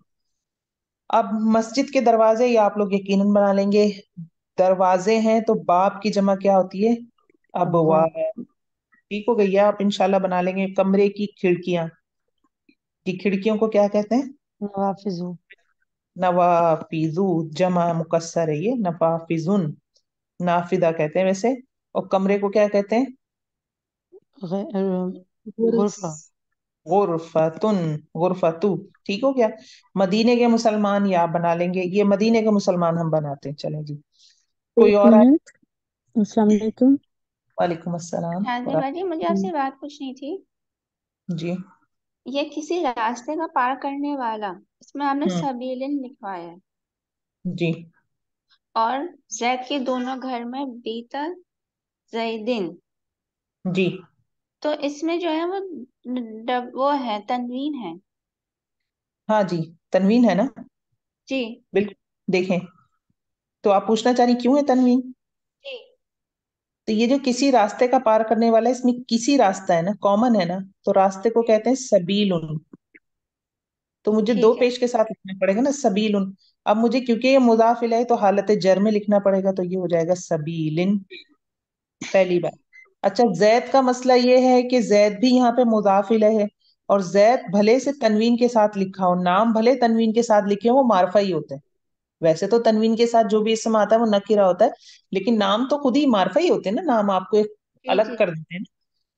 अब मस्जिद के दरवाजे, ये आप लोग यकीनन बना लेंगे। दरवाजे हैं तो बाब की जमा क्या होती है? अब्वाब। अबवाब। ठीक हो गई है, आप इंशाल्लाह बना लेंगे। कमरे की खिड़कियां, की खिड़कियों को क्या कहते हैं? नवाफिजु। नवाफिजु। जमा मुकस्सर है ये, नवाफिजुन। नाफिदा कहते हैं वैसे। और कमरे को क्या कहते हैं? गुर्फ। गुरफा। गुरफतुन। गुरफतु। ठीक हो गया। मदीने के मुसलमान, ये आप बना लेंगे। ये मदीने के मुसलमान हम बनाते हैं, चलें जी। कोई एक और आए? मिनट। अस्सलाम वालेकुम। वालेकुम अस्सलाम। और नाज़िमा जी, मुझे आपसे बात पूछनी थी। जी। ये किसी रास्ते का पार करने वाला, इसमें आपने हम्म। सबीलिन लिखवाया है। जी। और जैद के दोनों घर में बीता जैदिन। जी। तो इसमें जो है वो वो है, तनवीन है। हाँ जी, तनवीन है ना। जी। बिल्कुल। देखें, तो आप पूछना चाह रही क्यों है तनवीन? जी। तो ये जो किसी रास्ते का पार करने वाला है, इसमें किसी रास्ता है ना, कॉमन है ना। तो रास्ते को कहते हैं सबीलुन। तो मुझे दो ठीक है। पेश के साथ लिखना पड़ेगा ना, सबीलुन। अब मुझे क्योंकि ये मुदाफ इलैह है तो हालत जर में लिखना पड़ेगा, तो ये हो जाएगा सबीलिन। पहली बात। अच्छा, जैद का मसला ये है कि जैद भी यहाँ पे मुदाफ इलैह है। और जैद भले से तनवीन के साथ लिखा हो, नाम भले तनवीन के साथ लिखे हो, वो मारफा ही होते हैं। वैसे तो तनवीन के साथ जो भी इसम आता है वो नकिरा होता है, लेकिन नाम तो खुद ही मारफा ही होते हैं ना, नाम आपको एक जी अलग जी। कर देते हैं ना।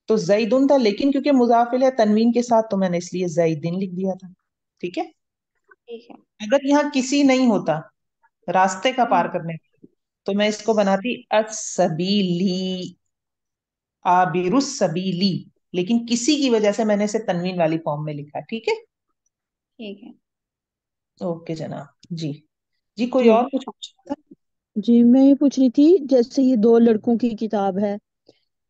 तो जैदुन था, लेकिन क्योंकि मुजाफिल है तनवीन के साथ, तो मैंने इसलिए जैदिन लिख दिया था। ठीक है। ठीक है। अगर यहाँ किसी नहीं होता, रास्ते का पार हम्म। करने, तो मैं इसको बनाती असबीली, आबिरुस सबीली। लेकिन किसी की वजह से मैंने इसे तनवीन वाली फॉर्म में लिखा, ठीक है। ठीक है। ओके जनाब जी। जी, कोई जी। और कुछ पूछना था? जी मैं ये पूछ रही थी, जैसे ये दो लड़कों की किताब है,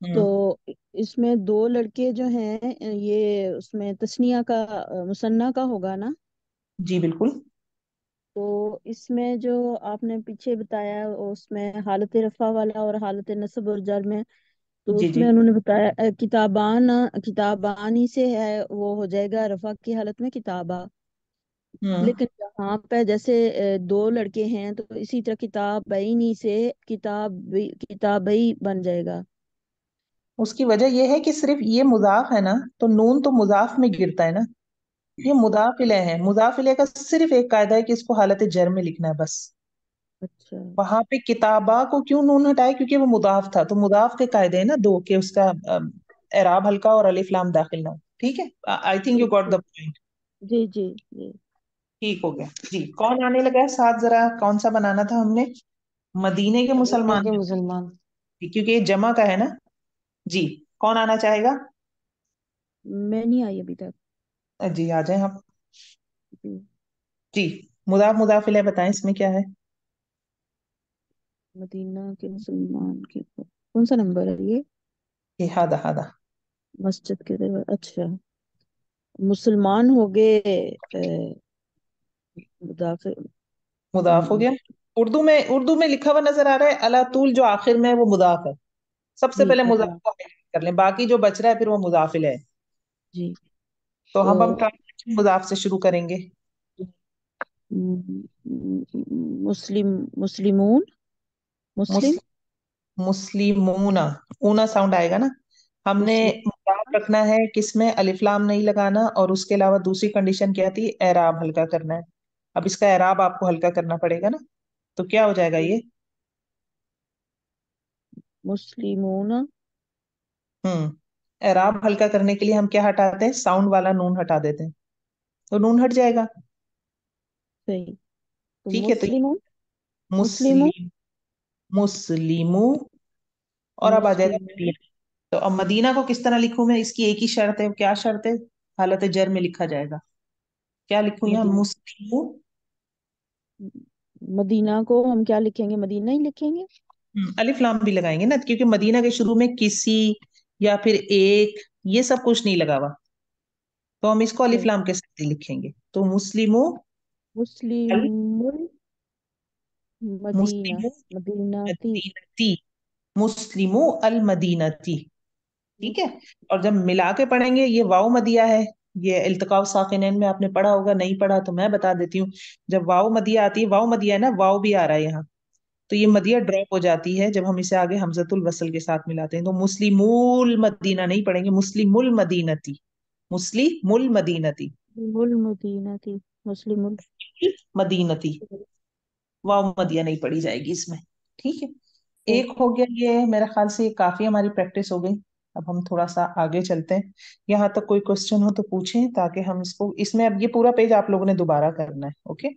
तो हम्म। इसमें दो लड़के जो हैं, ये उसमें तस्निया का मुसन्ना का होगा ना? जी बिल्कुल। तो इसमें जो आपने पीछे बताया, उसमें हालत रफा वाला और हालत नस्ब और जर में, तो जी जी। उसमें उन्होंने बताया किताबान, किताबानी से है वो हो जाएगा रफा की हालत में किताबा। हम्म। लेकिन यहाँ पे जैसे दो लड़के हैं, तो इसी तरह किताबैनी से किताबई बन जाएगा। उसकी वजह यह है कि सिर्फ ये मुजाफ है ना, तो नून तो मुजाफ में गिरता है ना। ये मुदाफिले है, मुदाफिले का सिर्फ एक कायदा है कि इसको हालत जर में लिखना है बस। अच्छा। वहां पे किताबा को क्यों नून हटाए, क्योंकि वो मुदाफ था, तो मुदाफ के कायदे हैं ना दो के, उसका एराब हल्का और अलिफ लाम दाखिल ना हो। ठीक है, I think you got the अच्छा। पॉइंट। जी जी जी। ठीक हो गया जी। कौन आने लगा है साथ, जरा कौन सा बनाना था हमने? मदीने के मदीने मुसलमान। के मुसलमान। क्योंकि ये जमा का है ना। जी। कौन आना चाहेगा? मैं नहीं आई अभी तक। जी आ जाए आप। जी। जी। मुदाफ मुदाफिल है, बताएं इसमें क्या है? मदीना के मुसलमान के कौन सा नंबर है ये? ये हादा हादा। मस्जिद के तरफ, अच्छा। मुसलमान हो गए मुदाफिर। मुदाफ हो गया। उर्दू में लिखा हुआ नजर आ रहा है अला तूल, जो आखिर में है वो मुदाफ है। सबसे ठीक पहले है मुदाफ हाँ। को highlight कर लें, बाकी जो बच रहा है फिर वो मुदाफिल है। जी। तो तो हम ट्रांसलेशन मुदाफ से शुरू करेंगे। मुस्लिम, मुस्लिमून, मुस्लिम, मुस्लिम। मुस्लिमूना। ऊना साउंड आएगा ना। हमने मुस्लिम। मुदाफ रखना है, किसमें अलिफ लाम नहीं लगाना, और उसके अलावा दूसरी कंडीशन क्या थी, एराब हल्का करना है। अब इसका एराब आपको हल्का करना पड़ेगा ना। तो क्या हो जाएगा ये? मुस्लिमून। एराब हल्का करने के लिए हम क्या हटाते हैं, साउंड वाला नून हटा देते हैं। तो नून हट जाएगा। सही। तो ठीक है, तो ये मुस्लिमून, मुस्लिमून, मुस्लिम, मुस्लिमू। और अब आ जाएगा मुस्लिम। मदीना। तो अब मदीना को किस तरह लिखूं मैं, इसकी एक ही शर्त है, क्या शर्त है? हालत जर में लिखा जाएगा। क्या लिखूं यहाँ, मदीना, मुस्लिमू? मदीना को हम क्या लिखेंगे? मदीना ही लिखेंगे। अलिफ लाम भी लगाएंगे ना, क्योंकि मदीना के शुरू में किसी या फिर एक, ये सब कुछ नहीं लगा हुआ। तो हम इसको अलिफ सही। लाम के साथ ही लिखेंगे, तो मुस्लिमू अल, मुस्लिमुल मदीना, मुस्लिमू मदीनाती। मदीनती, मुस्लिमू अल मदीनती। ठीक है। और जब मिला के पढ़ेंगे, ये वाव मदिया है। ये इल्तिकाउ साकिनैन में आपने पढ़ा होगा, नहीं पढ़ा तो मैं बता देती हूँ। जब वाव मदिया आती है, वाव मदिया है ना, वाव भी आ रहा है यहाँ। तो ये ठीक मदिया ड्रॉप हो जाती है जब हम इसे आगे हमजतुल वसल के साथ मिलाते हैं। तो मुस्लिमुल मदीना नहीं पढ़ेंगे, मुस्लिमुल मदीनती। मुस्लिमुल मदीनती। मुल मदीनाती, मुस्लिमुल। मदीनती। वाव मदिया नहीं पढ़ी जाएगी इसमें। ठीक है। सही। एक हो गया ये, मेरे ख्याल से ये काफी हमारी प्रैक्टिस हो गई। अब हम थोड़ा सा आगे चलते हैं। यहाँ तक कोई क्वेश्चन हो तो पूछें, ताकि हम इसको, इसमें अब ये पूरा पेज आप लोगों ने दोबारा करना है। ओके।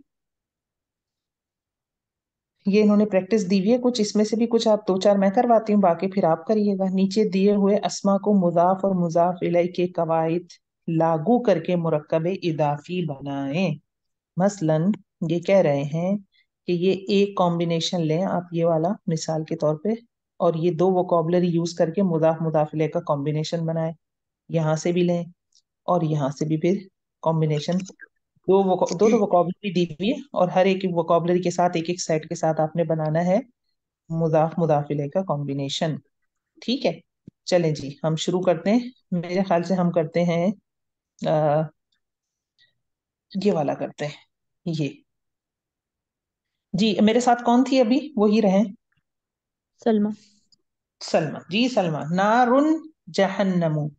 ये इन्होंने प्रैक्टिस दी हुई है कुछ, इसमें से भी कुछ आप दो चार मैं करवाती हूँ, बाकी फिर आप करिएगा। नीचे दिए हुए अस्मा को मुजाफ और मुजाफ इलैह के कवाइद लागू करके मुरक्कब इदाफी बनाएं। मसलन ये कह रहे हैं कि ये एक कॉम्बिनेशन लें आप, ये वाला मिसाल के तौर पे, और ये दो वोकॉबलरी यूज करके मुदाफ मुदाफिले का कॉम्बिनेशन बनाए। यहाँ से भी लें और यहाँ से भी फिर कॉम्बिनेशन। दो वोकॉबलरी दी हुई है, और हर एक वोकॉबलरी के साथ एक एक सेट के साथ आपने बनाना है मुदाफ मुदाफिले का कॉम्बिनेशन। ठीक है। चलें जी, हम शुरू करते हैं। मेरे ख्याल से हम करते हैं ये वाला करते हैं ये। जी मेरे साथ कौन थी अभी, वो ही रहे। सलमा। सलमा जी, सलमा। नारुन जहन्नमु।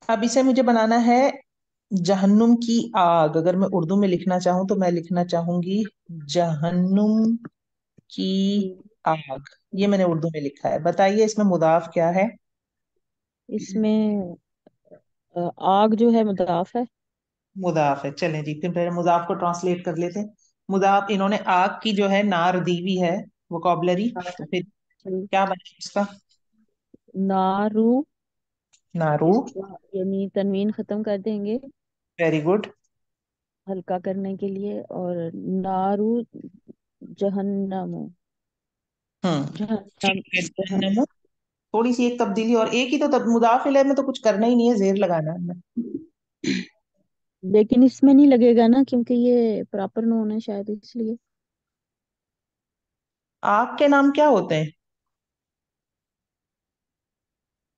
अब इसे मुझे बनाना है जहन्नुम की आग। अगर मैं उर्दू में लिखना चाहूं तो मैं लिखना चाहूंगी जहन्नुम की आग। ये मैंने उर्दू में लिखा है, बताइए इसमें मुदाफ क्या है? इसमें आग जो है मुदाफ है। मुदाफ है। चलें जी, फिर पहले मुदाफ को ट्रांसलेट कर लेते हैं। मुदाफ, इन्होंने आग की जो है नार दी हुई है वोकॉबलरी, तो फिर हाँ। क्या बने उसका? नारू, नारू। इसका यानी तनवीन खत्म कर देंगे वेरी गुड। हल्का करने के लिए, और नारू जहन्नम। जहन्नम। ठीक है जहन जहन्नम। थोड़ी सी एक तब्दीली, और एक ही तो मुदाफ इलैह में तो कुछ करना ही नहीं है, जेर लगाना है हमने। लेकिन इसमें नहीं लगेगा ना, क्योंकि ये प्रॉपर नोन है शायद इसलिए। आग के नाम क्या होते हैं?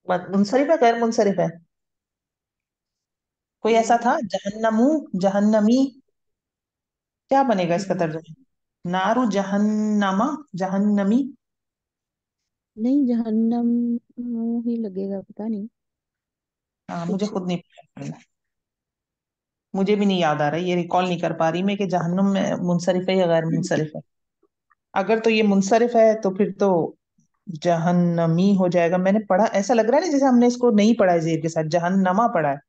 मुनसरिफ है, गैर मुनसरिफ है? कोई ऐसा था, हम्म, जहन्नमू, जहन्नमी, क्या बनेगा इसका हम्म, तर्जुमा? नारू जहन्नमा, जहन्नमी। नहीं, जहन्नम ही लगेगा, पता नहीं हाँ, मुझे कुछ। खुद नहीं पता, मुझे भी नहीं याद आ रहा, ये रिकॉल नहीं कर पा रही मैं कि जहन्नुम में मुनसरिफ है या गैर मुनसरिफ है। अगर तो ये मुनसरिफ है तो फिर तो जहन्नमी हो जाएगा। मैंने पढ़ा, ऐसा लग रहा है ना जैसे हमने इसको नहीं पढ़ा है जेर के साथ, जहन्नमा पढ़ा है।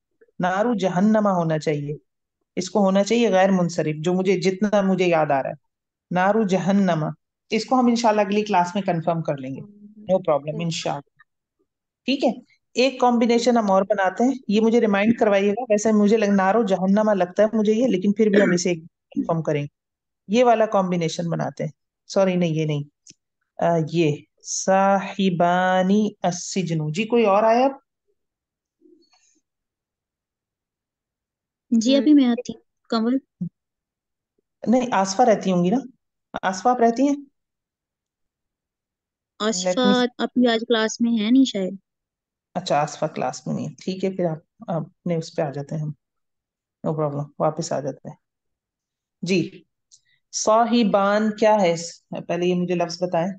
नारू जहन्नमा होना चाहिए, इसको होना चाहिए गैर मुनसरिफ, जो मुझे जितना मुझे याद आ रहा है। नारू जहन्नमा। इसको हम इंशाल्लाह अगली क्लास में कंफर्म कर लेंगे, नो प्रॉब्लम इंशाल्लाह। ठीक है। एक कॉम्बिनेशन हम और बनाते हैं, ये मुझे रिमाइंड करवाइएगा, वैसे मुझे नारो जहन्नमा लगता है मुझे ये, लेकिन फिर भी हम इसे कंफर्म करेंगे। ये वाला कॉम्बिनेशन बनाते हैं। सॉरी नहीं, ये नहीं, ये साहिबानी अस्सिजनु। जी कोई और आया अब? जी अभी मैं आती हूँ। कमल। नहीं, आसफा रहती होंगी ना? आसफा आप रहती हैं? Ashfa let me. अपनी आज क्लास में है नहीं शायद। अच्छा, आसफा क्लास में नहीं है, ठीक है, फिर आप अपने उस पे आ जाते हैं हम, नो प्रॉब्लम, वापस आ जाते हैं। जी, साहिबान क्या है पहले ये मुझे लफ्ज बताएं,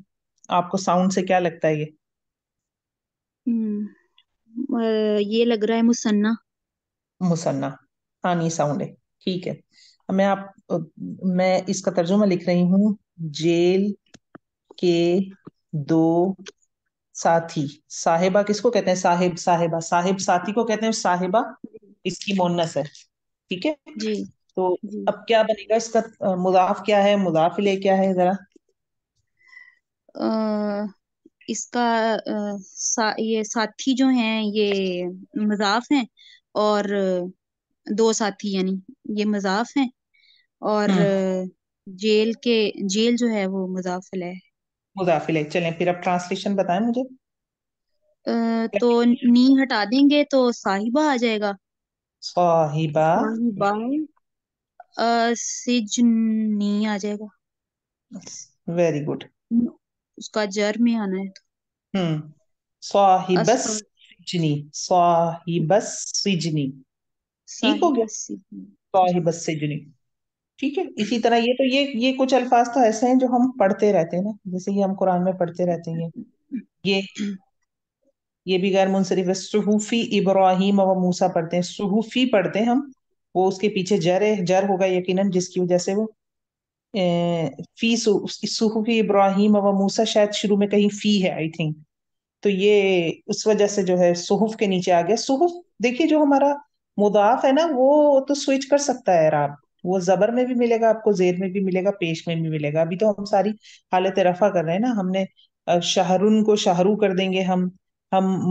आपको साउंड से क्या लगता है ये? ये लग रहा है मुसन्ना। मुसन्ना। हानी साउंड है, ठीक है। अब मैं इसका तर्जुमा लिख रही हूँ। जेल के दो साथी। साहिबा किसको कहते हैं? साहिब, साहिबा, साहिब साथी को कहते हैं साहिबा, इसकी मोन्नस है। ठीक है। जी तो जी। अब क्या बनेगा इसका? मुदाफ क्या है, मुदाफ इलेह क्या है जरा? अ, इसका ये साथी जो हैं ये मजाफ हैं, और दो साथी यानी ये मजाफ हैं, और हम्म। जेल जो है वो मुजाफिल है। मुदाफ इलेह, चलें फिर अब ट्रांसलेशन बताएं मुझे। तो नी हटा देंगे तो साहिबा आ जाएगा। साहिबा। साहिबा सिजनी आ जाएगा। Very good. उसका जर में आना है तो हम्म। साहिबस अस्फा सिजनी, साहिबस सिजनी। ठीक हो गया, साहिबा सिजनी। जी। साहिबस सिजनी। ठीक है। इसी तरह ये तो ये कुछ अल्फाज तो ऐसे हैं जो हम पढ़ते रहते हैं ना, जैसे कि हम कुरान में पढ़ते रहते हैं। ये ये भी गैर मुनसरिफ है। सुहूफी इब्राहिम व मूसा पढ़ते हैं, सुहूफी पढ़ते हैं हम। वो उसके पीछे जर है, जर होगा यकीनन, जिसकी वजह से वो फी सुहूफी इब्राहिम व मूसा, शायद शुरू में कहीं फी है आई थिंक। तो ये उस वजह से जो है सुहुफ के नीचे आ गया। सुहुफ, देखिए जो हमारा मुदाफ है ना, वो तो स्विच कर सकता है आप, वो जबर में भी मिलेगा आपको, जेर में भी मिलेगा, पेश में भी मिलेगा। अभी तो हम सारी हालत रफा कर रहे हैं ना, हमने शाहरुन को शाहरू कर देंगे हम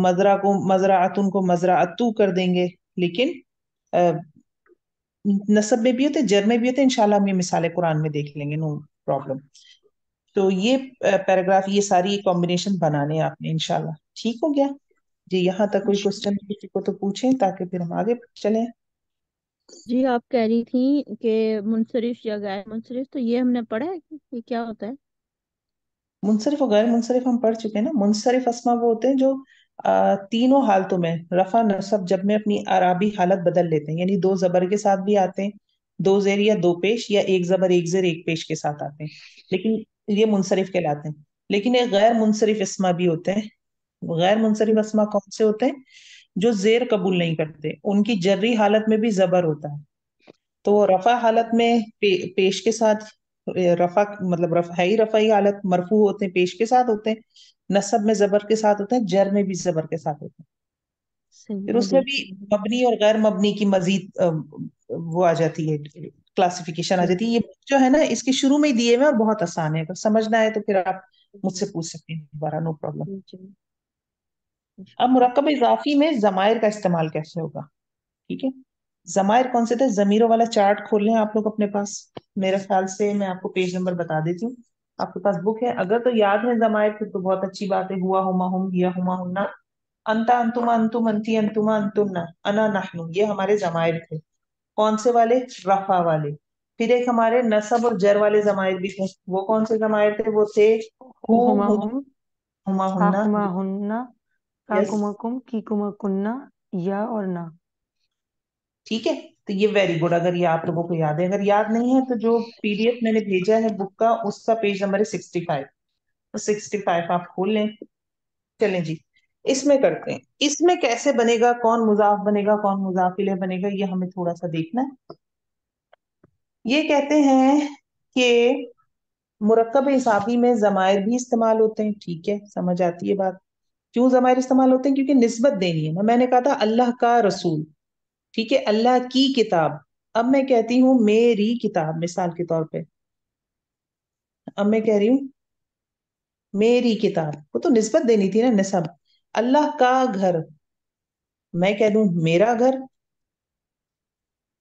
मजरा को मजराअतुन को मजराअतू कर देंगे। लेकिन अ, नसब में भी होते, जर में भी होते, इंशाल्लाह हम ये मिसालें कुरान में देख लेंगे, नो प्रॉब्लम। तो ये पैराग्राफ, ये सारी कॉम्बिनेशन बनाने हैं आपने इंशाल्लाह। ठीक हो गया जी? यहाँ तक कोई क्वेश्चन किसी को तो पूछें, ताकि फिर हम आगे चलें। जी, आप कह रही थी कि मुनसरिफ या गैर मुनसरिफ, तो ये हमने पढ़ा है कि ये क्या होता है? मुनसरिफ और गैर मुनसरिफ हम पढ़ चुके हैं ना। मुनसरिफ अस्मा वो होते हैं जो तीनों हालतों में रफा नसब जब में अपनी आराबी हालत बदल लेते हैं, यानी दो जबर के साथ भी आते हैं, दो जेर या दो पेश, या एक जबर एक जेर एक पेश के साथ आते हैं, लेकिन ये मुनसरिफ कहलाते हैं। लेकिन एक गैर मुनसरिफ अस्मा भी होते हैं। गैर मुनसरिफ अस्मा कौन से होते हैं? जो जेर कबूल नहीं करते, उनकी जर्री हालत में भी जबर होता है। तो रफा हालत में पेश के साथ, रफा मतलब रफ है ही, रफाई हालत मरफू होते हैं, पेश के साथ होते हैं। नसब में जबर के साथ होते हैं, जर में भी जबर के साथ होते हैं। सही, फिर मैं उसमें देख भी रही हूँ। मबनी और गैर मबनी की मजीद वो आ जाती है, क्लासिफिकेशन आ जाती है। सही। ये जो है ना, इसके शुरू में ही दिए हुए हैं और बहुत आसान है, अगर समझना है तो फिर आप मुझसे पूछ सकते हैं दोबारा, नो प्रॉब्लम। जी जी, अब इंशाल्लाह। मुरक्कब इजाफी में जमायर का इस्तेमाल कैसे होगा? ठीक है। जमायर कौन से थे? जमीरों वाला चार्ट खोल लें आप लोग अपने पास। मेरे ख्याल से मैं आपको पेज नंबर बता देती हूँ, आपके पास बुक है। अगर तो याद है जमायर थे तो बहुत अच्छी बात है। हुआ हुमा हुम, हिया हुमा हुन्ना, अंता अंतुमा अंतुम अंती अंतुमा अंतुन्ना, अना नहनु, ये हमारे जमायर थे। कौन से वाले? रफा वाले। फिर एक हमारे नसब और जर वाले जमायर भी थे। वो कौन से जमायर थे? वो थे हु, हुमा हुमा, हुम, हुमा हा हुन्ना। हुमा हुन्ना, का यस, कुमा कुम, की कुमा कुन्ना, या और ना। ठीक है। तो ये वेरी गुड, अगर ये आप लोगों को याद है। अगर याद नहीं है तो जो पीडीएफ मैंने भेजा है बुक का, उसका पेज नंबर है 65। तो 65 आप खोल लें। चलें जी, इसमें करते हैं। इसमें कैसे बनेगा, कौन मुजाफ बनेगा, कौन मुजाफ इलेह बनेगा, ये हमें थोड़ा सा देखना है। ये कहते हैं कि मुरक्कब इजाफी में जमायर भी इस्तेमाल होते हैं, ठीक है, समझ आती है बात। क्यों जमायर इस्तेमाल होते हैं? क्योंकि निस्बत देनी है ना। मैंने कहा था अल्लाह का रसूल, ठीक है, अल्लाह की किताब। अब मैं कहती हूँ मेरी किताब, मिसाल के तौर पे। अब मैं कह रही हूँ मेरी किताब, वो तो निस्बत देनी थी ना, निसब। अल्लाह का घर, मैं कह दूं मेरा घर,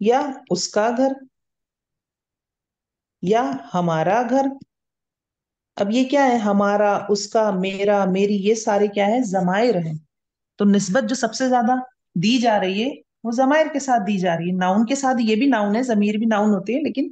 या उसका घर, या हमारा घर। अब ये क्या है? हमारा, उसका, मेरा, मेरी, ये सारे क्या है? जमायर हैं। तो निस्बत जो सबसे ज्यादा दी जा रही है वो जमायर के साथ दी जा रही है। नाउन के साथ ये भी नाउन है, जमीर भी नाउन होते हैं, लेकिन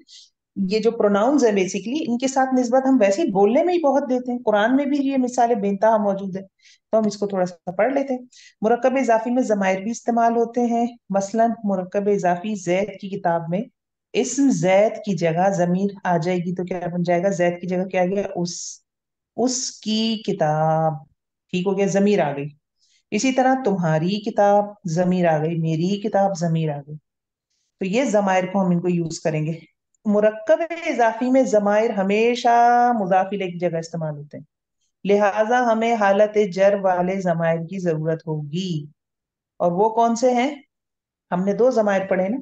ये जो प्रोनाउंस है बेसिकली, इनके साथ निस्बत हम वैसे ही बोलने में ही बहुत देते हैं। कुरान में भी ये मिसालें बेनतहा मौजूद है। तो हम इसको थोड़ा सा पढ़ लेते हैं। मुरक्कब इजाफी में जमायर भी इस्तेमाल होते हैं। मसलन मुरक्कब इजाफी जैद की किताब में इस्म जैद की जगह जमीर आ जाएगी तो क्या बन जाएगा? जैद की जगह क्या आ गया? उसकी किताब। ठीक हो गया, जमीर आ गई। इसी तरह तुम्हारी किताब, जमीर आ गई। मेरी किताब, जमीर आ गई। तो ये जमायर को हम इनको यूज करेंगे। मुरक्कब इजाफी में जमायर हमेशा मुजाफ इलैह की जगह इस्तेमाल होते हैं, लिहाजा हमें हालत जर वाले जमायर की जरूरत होगी। और वो कौन से हैं? हमने दो जमायर पढ़े ना।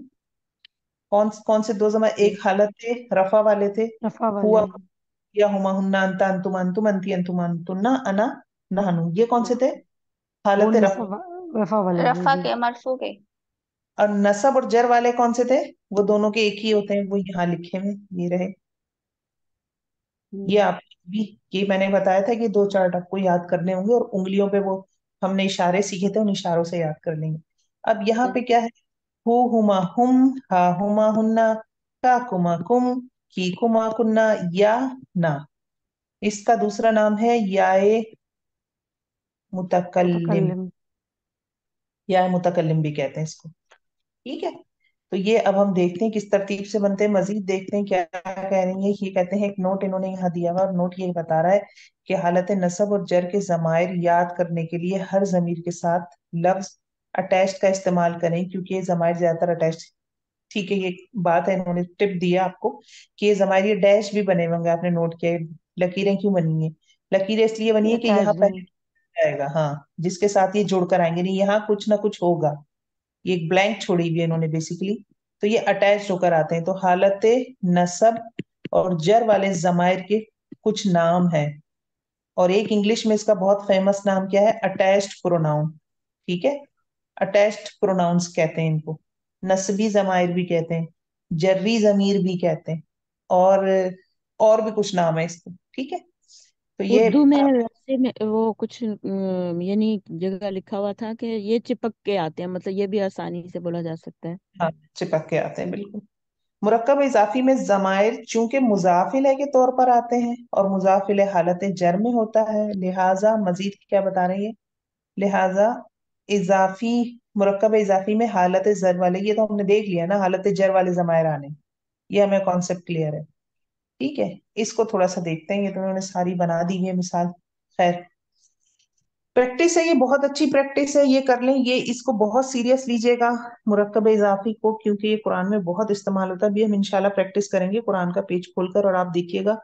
कौन कौन से दो जमायर? एक हालत रफा वाले थे, रफा हुआ वाले। या हुमा हुन्ना, अंता अंतुम अंतुम अंती अंतुम अंतुन्ना, अना नहनु, ये कौन से थे? वो हालत रफा। नसब, रफा वाले, जी रफा जी। के, मरफू के। और नसब और जर वाले कौन से थे? वो दोनों के एक ही होते हैं, वो यहाँ लिखे हुए ये रहे। ये हम्म, आप भी, ये मैंने बताया था कि दो चार्ट आपको याद करने होंगे, और उंगलियों पे वो हमने इशारे सीखे थे, उन इशारों से याद कर लेंगे। अब यहाँ पे क्या है? हु हुमा हुम, हा हुमा हुन्ना, का कुमा कुम, की कुमा कुन्ना, या ना। इसका दूसरा नाम है याए मुतकल्लिम, मुतकल्लिम। या मुतकल्लिम भी कहते हैं इसको, ठीक है। तो ये अब हम देखते हैं किस तरतीब से बनते हैं। मजीद देखते हैं क्या कह रही है। ये कहते हैं एक नोट इन्होंने यहाँ दिया हुआ, और नोट ये बता रहा है कि हालत नसब और जर के जमायर याद करने के लिए हर जमीर के साथ लफ्ज अटैच्ड का इस्तेमाल करें, क्योंकि ये जमायर ज्यादातर अटैच्ड। ठीक है, ये बात है, इन्होंने टिप दिया आपको कि ये जमायर, ये डैश भी बने होंगे, आपने नोट किया है। लकीरें क्यों बनी है? लकीरें इसलिए बनी है कि यहाँ अटैच्ड पहले हैं। आएगा, हाँ, जिसके साथ ये जुड़कर आएंगे, नहीं यहाँ कुछ ना कुछ होगा। ये एक ब्लैंक छोड़ी हुई है इन्होंने बेसिकली। तो ये अटैच होकर आते हैं। तो हालत नसब और जर वाले जमायर के कुछ नाम है, और एक इंग्लिश में इसका बहुत फेमस नाम क्या है? अटैच्ड प्रोनाउन, ठीक है। अटैच्ड प्रोनाउंस कहते हैं इनको। नस्बी जमायर भी कहते हैं, जर्री जमीर भी कहते हैं, और भी कुछ नाम है इसको, ठीक है। तो ये उर्दू में वैसे में वो कुछ यानी जगह लिखा हुआ था कि ये चिपक के आते हैं, मतलब ये भी आसानी से बोला जा सकता है। हाँ, चिपक के आते हैं, बिल्कुल। मुरक्कब इजाफी में जमायर चूंकि मुजाफिले के तौर पर आते हैं और मुजाफिले हालत जर में होता है, लिहाजा मजीद क्या बता रही है? लिहाजा इजाफी, मुरक्कब इजाफी में हालत जर वाले, ये तो हमने देख लिया ना, हालत जर वाले जमायर आने। ये हमें कॉन्सेप्ट क्लियर है, ठीक है। इसको थोड़ा सा देखते हैं, ये तो उन्होंने सारी बना दी है मिसाल। खैर, प्रैक्टिस है, ये बहुत अच्छी प्रैक्टिस है, ये कर लें। ये इसको बहुत सीरियस लीजिएगा मुरक्कब इजाफी को, क्योंकि ये कुरान में बहुत इस्तेमाल होता है। अभी हम इंशाल्लाह प्रैक्टिस करेंगे कुरान का पेज खोलकर, और आप देखिएगा।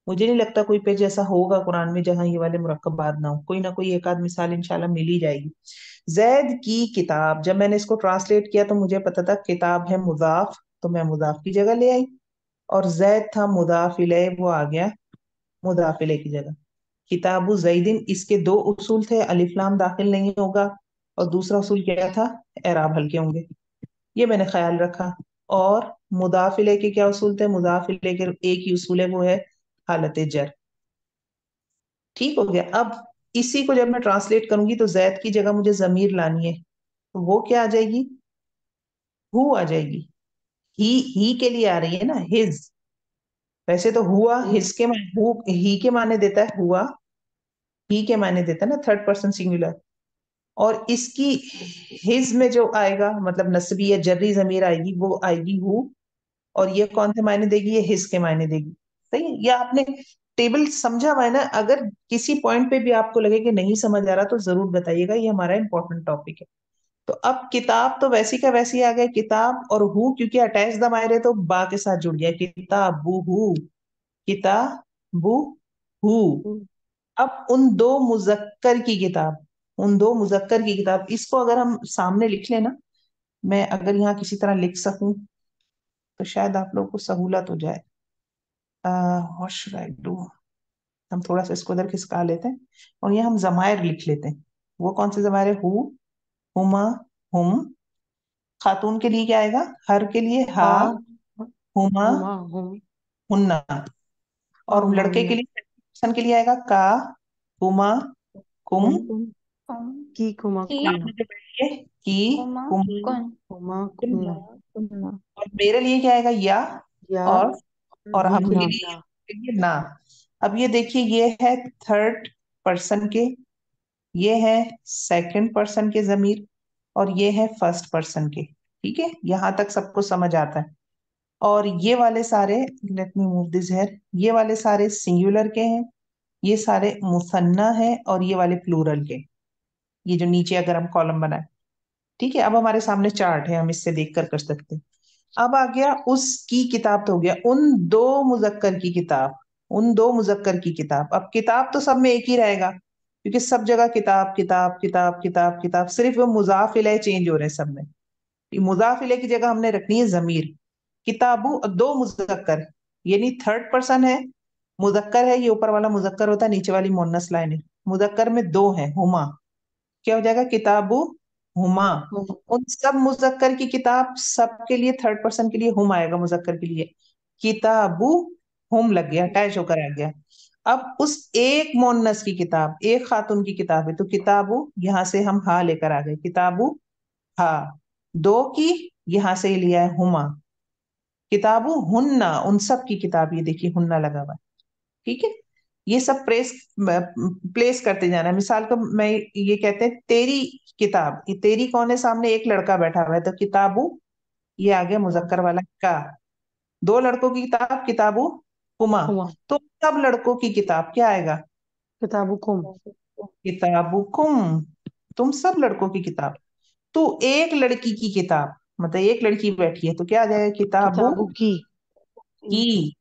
मुझे नहीं लगता कोई पेज ऐसा होगा कुरान में जहां ये वाले मुरक्कबात ना हो। कोई ना कोई एक आध मिसाल इंशाल्लाह मिल ही जाएगी। जैद की किताब, जब मैंने इसको ट्रांसलेट किया तो मुझे पता था किताब है मुजाफ, तो मैं मुजाफ की जगह ले आई। और जैद था मुदाफ इलैह, वो आ गया मुदाफ इलैह की जगह। किताबु जैदिन, इसके दो उसूल थे, अलिफ लाम दाखिल नहीं होगा, और दूसरा उसूल क्या था? एराब हल्के होंगे। ये मैंने ख्याल रखा। और मुदाफ इलैह के क्या उसूल थे? मुदाफ इलैह के एक ही उसूल है, वो है हालत जर। ठीक हो गया। अब इसी को जब मैं ट्रांसलेट करूंगी तो जैद की जगह मुझे जमीर लानी है, तो वो क्या आ जाएगी? हु आ जाएगी। ही के लिए आ रही है ना, हिज। वैसे तो हुआ हिज के माने, हु ही के माने देता है हुआ, ही के माने देता है ना थर्ड पर्सन सिंगुलर। और इसकी हिज में जो आएगा मतलब नस्बी या जर्री जमीर आएगी, वो आएगी हु। और ये कौन से मायने देगी? ये हिज के मायने देगी। सही है? ये आपने टेबल समझा हुआ है ना? अगर किसी पॉइंट पे भी आपको लगे कि नहीं समझ आ रहा तो जरूर बताइएगा, ये हमारा इंपॉर्टेंट टॉपिक है। तो अब किताब तो वैसी का वैसी आ गया, किताब और हु क्योंकि अटैच द मायरे तो बा के साथ जुड़ गया, किताबु हु, किताबु हु। अब उन दो मुजक्कर की किताब, उन दो मुजक्कर की किताब, इसको अगर हम सामने लिख लेना, मैं अगर यहाँ किसी तरह लिख सकूं तो शायद आप लोगों को सहूलत हो जाए। What should I do? हम थोड़ा सा इसको इधर खिसका लेते हैं और ये हम जमायर लिख लेते हैं। वो कौन से जमायर है? हु, हुमा, हुम। खातून के लिए क्या आएगा? हर के लिए हा, हा, हुमा, हुमा, हुम, हुन्ना। और हुमा, लड़के के हुन्ना, लिए, पर्सन के लिए आएगा का, हुमा, कुम। कुम, कुम की, कुमा, की आप कुन्ना, मुझे बैठिए की, कुमा कुम, की, कुन कुमा, कुन्ना। कुन्ना, सुनना। और मेरे लिए क्या आएगा? या। या, और आपके ना, लिए, आपके लिए ना। अब ये देखिए, ये है थर्ड पर्सन के, ये है सेकंड पर्सन के जमीर, और ये है फर्स्ट पर्सन के। ठीक है, यहां तक सबको समझ आता है। और ये वाले सारे, let me move this here, ये वाले सारे सिंगुलर के हैं, ये सारे मुसन्ना है, और ये वाले प्लूरल के। ये जो नीचे अगर हम कॉलम बनाए, ठीक है। अब हमारे सामने चार्ट है, हम इससे देखकर कर सकते हैं। अब आ गया उसकी किताब, तो हो गया उन दो मुजक्कर की किताब, उन दो मुजक्कर की किताब। अब किताब तो सब में एक ही रहेगा क्योंकि सब जगह किताब किताब किताब किताब किताब, सिर्फ वो मुजाफ इलैह चेंज हो रहे हैं सब में। मुजाफ इलैह की जगह हमने रखनी है जमीर। किताबु दो मुजक्कर, यानी थर्ड पर्सन है, मुजक्कर है, ये ऊपर वाला मुजक्कर होता है, नीचे वाली मुन्नस लाइन है। मुजक्कर में दो है, हुमा। क्या हो जाएगा? किताबु हुमा। हुमा, उन सब मुजक्कर की किताब, सबके लिए थर्ड पर्सन के लिए हुम आएगा, मुजक्कर के लिए किताबु हुम लग गया, अटैच होकर आ गया। अब उस एक मोन्नस की किताब, एक खातून की किताब है, तो किताबु यहां से हम हा लेकर आ गए, किताबु हा। दो की यहां से लिया है हुमा, किताबु हुन्ना, उन सब की किताब, ये देखिए हुन्ना लगा हुआ है। ठीक है, ये सब प्लेस करते जाना है। मिसाल को मैं ये कहते हैं तेरी किताब, ये तेरी कौन है? सामने एक लड़का बैठा हुआ है, तो किताबु, ये आ गया मुजक्कर वाला का। दो लड़कों की किताब, किताबु कुमा। हुमा, तो सब लड़कों की किताब क्या आएगा? किताबुकुम, किताबुकुम, तुम सब लड़कों की किताब। तो एक लड़की की किताब, मतलब एक लड़की बैठी है, तो क्या आ जाएगा? किताबु किताबुकी, की।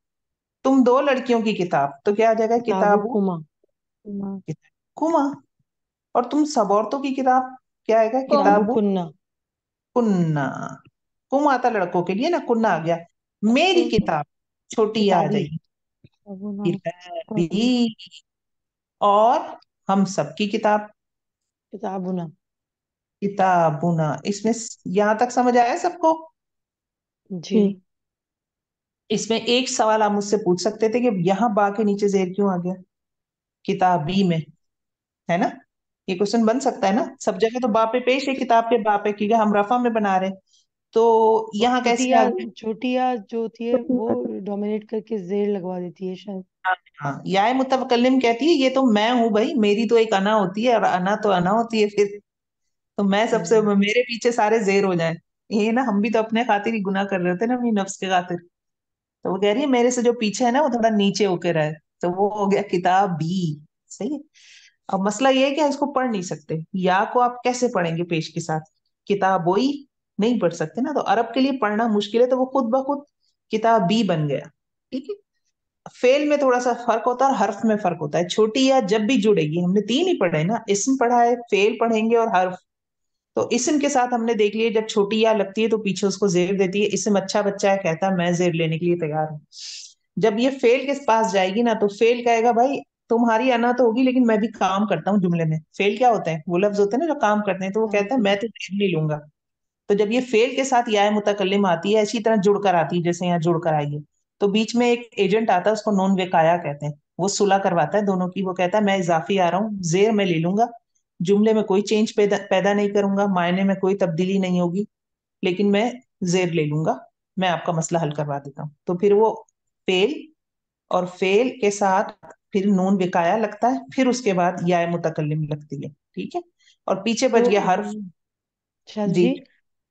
तुम दो लड़कियों की किताब, तो क्या आ जाएगा? किताबु किताबुकुमा, कुमा। और तुम सब औरतों की किताब, क्या आएगा? कुम किताबु किताबुकुन्ना, कुन्ना। कुम आता लड़कों के लिए ना, कुन्ना आ गया। मेरी किताब, छोटी आ किताबी, जाएगी, किताबी। और हम सबकी किताब, किताबुना, किताबुना। इसमें यहां तक समझ आया सबको? जी, जी। इसमें एक सवाल आप मुझसे पूछ सकते थे कि यहाँ बा के नीचे जेर क्यों आ गया किताबी में, है ना? ये क्वेश्चन बन सकता है ना? सब जगह तो बा पे पेश है, किताब के बा पे, क्योंकि हम रफा में बना रहे हैं। तो वो यहाँ कैसे आ गया? छोटी या जो होती है वो डोमिनेट करके जेर लगवा देती है शायद। हाँ, या मुतकल्लिम कहती है ये तो मैं हूं भाई, मेरी तो एक अना होती है, और अना तो अना होती है फिर। तो मैं सबसे, हम्म, मेरे पीछे सारे जेर हो जाएं। ये ना, हम भी तो अपने खातिर ही गुनाह कर रहे थे ना, अपनी नफ्स के खातिर। तो वो कह रही है मेरे से जो पीछे है ना, वो थोड़ा नीचे होके रहे। तो वो हो गया किताब बी। सही है। अब मसला ये है कि इसको पढ़ नहीं सकते, या को आप कैसे पढ़ेंगे पेश के साथ? किताबोई नहीं पढ़ सकते ना, तो अरब के लिए पढ़ना मुश्किल है, तो वो खुद ब खुद किताब बी बन गया। ठीक है। फेल में थोड़ा सा फर्क होता है और हर्फ में फर्क होता है। छोटी या जब भी जुड़ेगी, हमने तीन ही पढ़े ना, इसम पढ़ा है, फेल पढ़ेंगे और हर्फ। तो इसम के साथ हमने देख लिया, जब छोटी या लगती है तो पीछे उसको जेर देती है, इसम अच्छा बच्चा है, कहता है मैं जेर लेने के लिए तैयार हूँ। जब ये फेल के पास जाएगी ना, तो फेल कहेगा भाई तुम्हारी अना तो होगी, लेकिन मैं भी काम करता हूँ जुमले में। फेल क्या होता है? वो लफ्ज होते हैं ना जो काम करते हैं, तो वो कहता है मैं तो जेर नहीं लूंगा। तो जब ये फेल के साथ या मुतकल्लिम आती है, इसी तरह जुड़कर आती है, जैसे यहाँ जुड़कर आई है, तो बीच में एक एजेंट आता है, उसको नून विकाया कहते हैं। वो सुलह करवाता है दोनों की। वो कहता है मैं इजाफी आ रहा हूँ, जेर मैं ले लूंगा, जुमले में कोई चेंज पैदा नहीं करूंगा, मायने में कोई तब्दीली नहीं होगी, लेकिन मैं जेर ले लूंगा, मैं आपका मसला हल करवा देता हूँ। तो फिर वो फेल, और फेल के साथ फिर नून विकाया लगता है, फिर उसके बाद या मुतकल्लिम लगती है। ठीक है, और पीछे बच तो गया हर्फ। शाद जी। जी,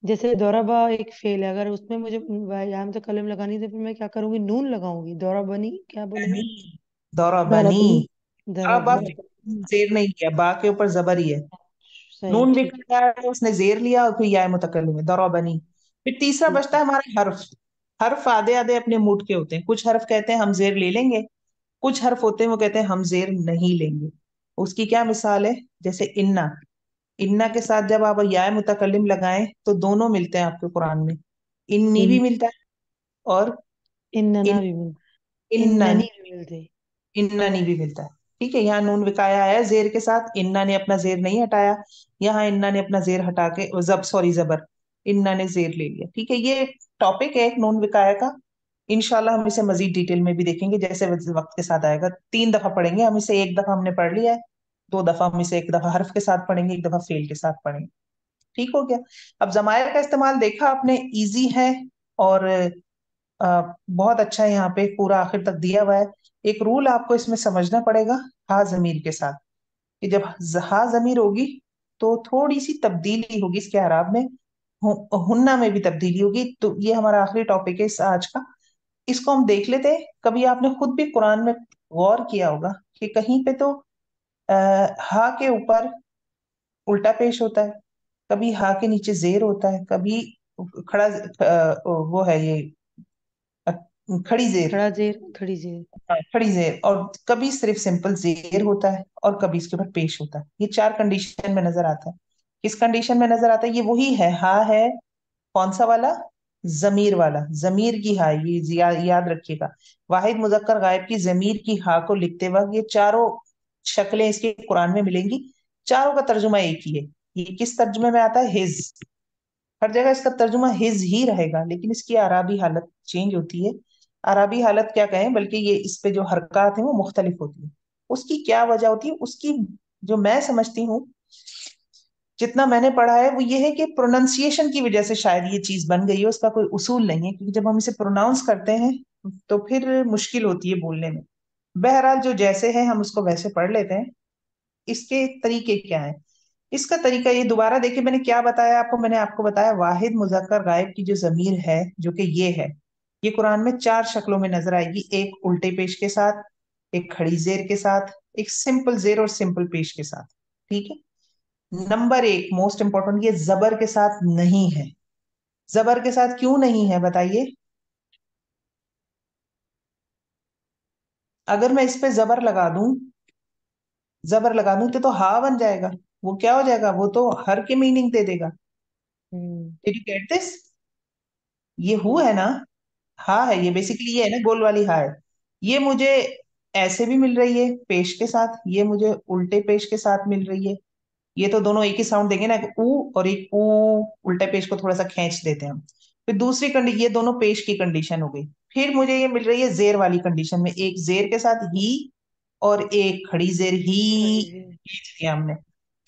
जैसे दौराबा एक फेल है, अगर उसमें मुझे यहाँ तो कलम लगानी है, तो फिर मैं क्या करूंगी? नून लगाऊंगी। दौरा बनी क्या बोले बनी, आप? दौरा बनी। दरअसल दौरा अब आप बनी। जेर नहीं किया, बा के ऊपर जबर ही है। सही, नून ठीक। विकाया है, उसने जेर लिया, और फिर या मुतकल्लिम है, दौरा बनी। फिर तीसरा ठीक बचता है। है हमारे हर्फ। हर्फ आधे आधे अपने मूड के होते हैं। कुछ हर्फ कहते हैं हम जेर ले लेंगे, कुछ हर्फ होते हैं वो कहते हैं हम जेर नहीं लेंगे। उसकी क्या मिसाल है? जैसे इन्ना। इन्ना के साथ जब आप या मुतकल्लिम लगाएं तो दोनों मिलते हैं आपके कुरान में। इन्नी इन भी मिलता है, और इन्नना इन भी मिलता है, इन्नन इन्ननी भी मिलते। इन्ननी भी मिलता है। ठीक है, यहाँ नून विकाया है जेर के साथ, इन्ना ने अपना जेर नहीं हटाया। यहाँ इन्ना ने अपना जेर हटा के जबर, इन्ना ने जेर ले लिया। ठीक है, ये टॉपिक है एक नून विकाया का। इंशाल्लाह हम इसे मजीद डिटेल में भी देखेंगे, जैसे वक्त के साथ आएगा। 3 दफा पढ़ेंगे हम इसे, एक दफा हमने पढ़ लिया है, 2 दफा हम इसे, एक दफा हर्फ के साथ पढ़ेंगे, एक दफा फेल के साथ पढ़ेंगे। ठीक हो गया। अब जमायर का इस्तेमाल देखा आपने, इजी है, और बहुत अच्छा है। यहाँ पे पूरा आखिर तक दिया हुआ है। एक रूल आपको इसमें समझना पड़ेगा, हा जमीर के साथ, कि जब हा जमीर होगी तो थोड़ी सी तब्दीली होगी इसके आराब में, हुन्ना में भी तब्दीली होगी। तो ये हमारा आखिरी टॉपिक है इस आज का। इसको हम देख लेते हैं। कभी आपने खुद भी कुरान में गौर किया होगा कि कहीं पे तो आ, हा के ऊपर उल्टा पेश होता है, कभी हा के नीचे जेर होता है, कभी खड़ा वो है ये अ, खड़ी जेर। खड़ा जेर, खड़ी जेर। हाँ, खड़ी जेर, और कभी सिर्फ सिंपल जेर होता है, और कभी इसके ऊपर पेश होता है। ये 4 कंडीशन में नजर आता है। किस कंडीशन में नजर आता है? ये वही है, हा है, कौन सा वाला? जमीर वाला, जमीर की हा। ये याद रखिएगा, वाहिद मुजक्कर गायब की जमीर की हा को लिखते वक्त ये चारों शक्लें इसके कुरान में मिलेंगी। चारों का तर्जुमा एक ही है। ये किस तर्जुमे में आता है? हिज। हर जगह इसका तर्जुमा हिज ही रहेगा, लेकिन इसकी अराबी हालत चेंज होती है। अराबी हालत क्या कहें, बल्कि ये इस पे जो हरकत है वो मुख्तलिफ होती है। उसकी क्या वजह होती है? उसकी जो मैं समझती हूँ, जितना मैंने पढ़ा है, वो ये है कि प्रोनाउंसिएशन की वजह से शायद ये चीज बन गई है। उसका कोई उसूल नहीं है, क्योंकि जब हम इसे प्रोनाउंस करते हैं तो फिर मुश्किल होती है बोलने में। बहरहाल जो जैसे है हम उसको वैसे पढ़ लेते हैं। इसके तरीके क्या है? इसका तरीका ये, दोबारा देखिए मैंने क्या बताया आपको। मैंने आपको बताया वाहिद मुजक्कर गायब की जो जमीर है, जो कि ये है, ये कुरान में 4 शक्लों में नजर आएगी। एक उल्टे पेश के साथ, एक खड़ी जेर के साथ, एक सिंपल जेर और सिंपल पेश के साथ। ठीक है। नंबर 1 मोस्ट इंपॉर्टेंट, ये जबर के साथ नहीं है। जबर के साथ क्यों नहीं है बताइए? अगर मैं इस पे जबर लगा दूं तो हा बन जाएगा। वो क्या हो जाएगा? वो तो हर की मीनिंग दे देगा। Hmm. Did you get this? ये हु है ना, हा है, ये बेसिकली ये है ना, गोल वाली हा है। ये मुझे ऐसे भी मिल रही है पेश के साथ, ये मुझे उल्टे पेश के साथ मिल रही है। ये तो दोनों एक ही साउंड देंगे ना, एक ऊ और एक ऊ। उल्टे पेश को थोड़ा सा खींच देते हैं हम। फिर दूसरी कंडीशन, ये दोनों पेश की कंडीशन हो गई। फिर मुझे ये मिल रही है जेर वाली कंडीशन में, एक जेर के साथ ही, और एक खड़ी जेर खड़ी ही। जेर। खींच दिया हमने।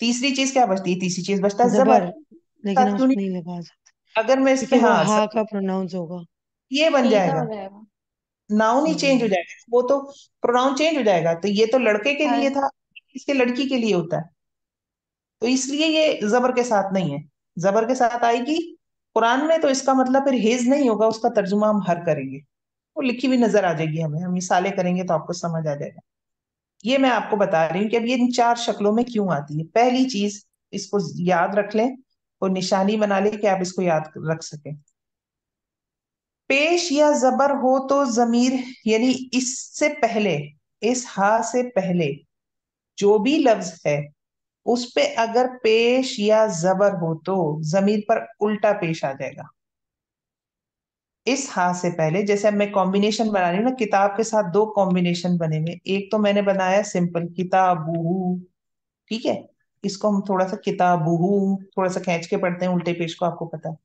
तीसरी चीज क्या बचती है? तीसरी चीज बचता है जबर। जबर। लेकिन साथ हम क्यों उसको नहीं? नहीं लगा सकते, अगर मैं इस पे, क्योंकि वो हाँ, हा का प्रोनाउंस होगा। ये बन सीधा जाएगा, हो जाएगा। नाउन ही चेंज हो हम्म। जाएगा, वो तो प्रोनाउन चेंज हो जाएगा। तो ये तो लड़के के लिए हर था, इसके लड़की के लिए होता है। तो इसलिए ये जबर के साथ नहीं है। जबर के साथ आएगी कुरान में तो इसका मतलब फिर हिज नहीं होगा, उसका तर्जुमा हम हर करेंगे। वो लिखी हुई नजर आ जाएगी हमें, हम मिसालें करेंगे तो आपको समझ आ जाएगा। ये मैं आपको बता रही हूँ कि अब ये इन 4 शक्लों में क्यों आती है। पहली चीज, इसको याद रख लें और निशानी बना लें कि आप इसको याद रख सकें। पेश या जबर हो तो जमीर, यानी इससे पहले, इस हा से पहले जो भी लफ्ज है, उस पे अगर पेश या जबर हो तो जमीर पर उल्टा पेश आ जाएगा। इस हा से पहले, जैसे अब मैं कॉम्बिनेशन बना रही हूँ ना, किताब के साथ 2 कॉम्बिनेशन बने हुए। एक तो मैंने बनाया सिंपल किताबू, ठीक है। इसको हम थोड़ा सा किताबुहु थोड़ा सा खींच के पढ़ते हैं उल्टे पेश को, आपको पता है।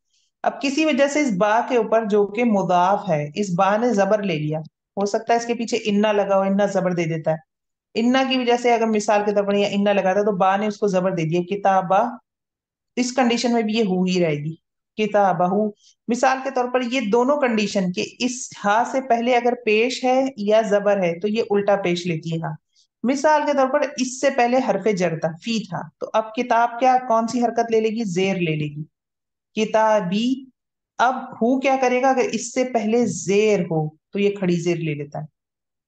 अब किसी वजह से इस बा के ऊपर जो कि मुदाफ है, इस बा ने जबर ले लिया। हो सकता है इसके पीछे इन्ना लगा हो, इन्ना जबर दे देता है। इन्ना की वजह से अगर मिसाल के तौर पर यहाँ इन्ना लगाता तो बा ने उसको जबर दे दिया किताबा। इस कंडीशन में भी ये हु ही रहेगी, किताबहु। मिसाल के तौर पर ये दोनों कंडीशन के इस हा से पहले अगर पेश है या जबर है तो ये उल्टा पेश लेती है हा। मिसाल के तौर पर इससे पहले हरफे जर था, फी था, तो अब किताब क्या कौन सी हरकत ले लेगी, जेर ले लेगी, किताबी। अब हु क्या करेगा, अगर इससे पहले जेर हो तो ये खड़ी जेर ले लेता है,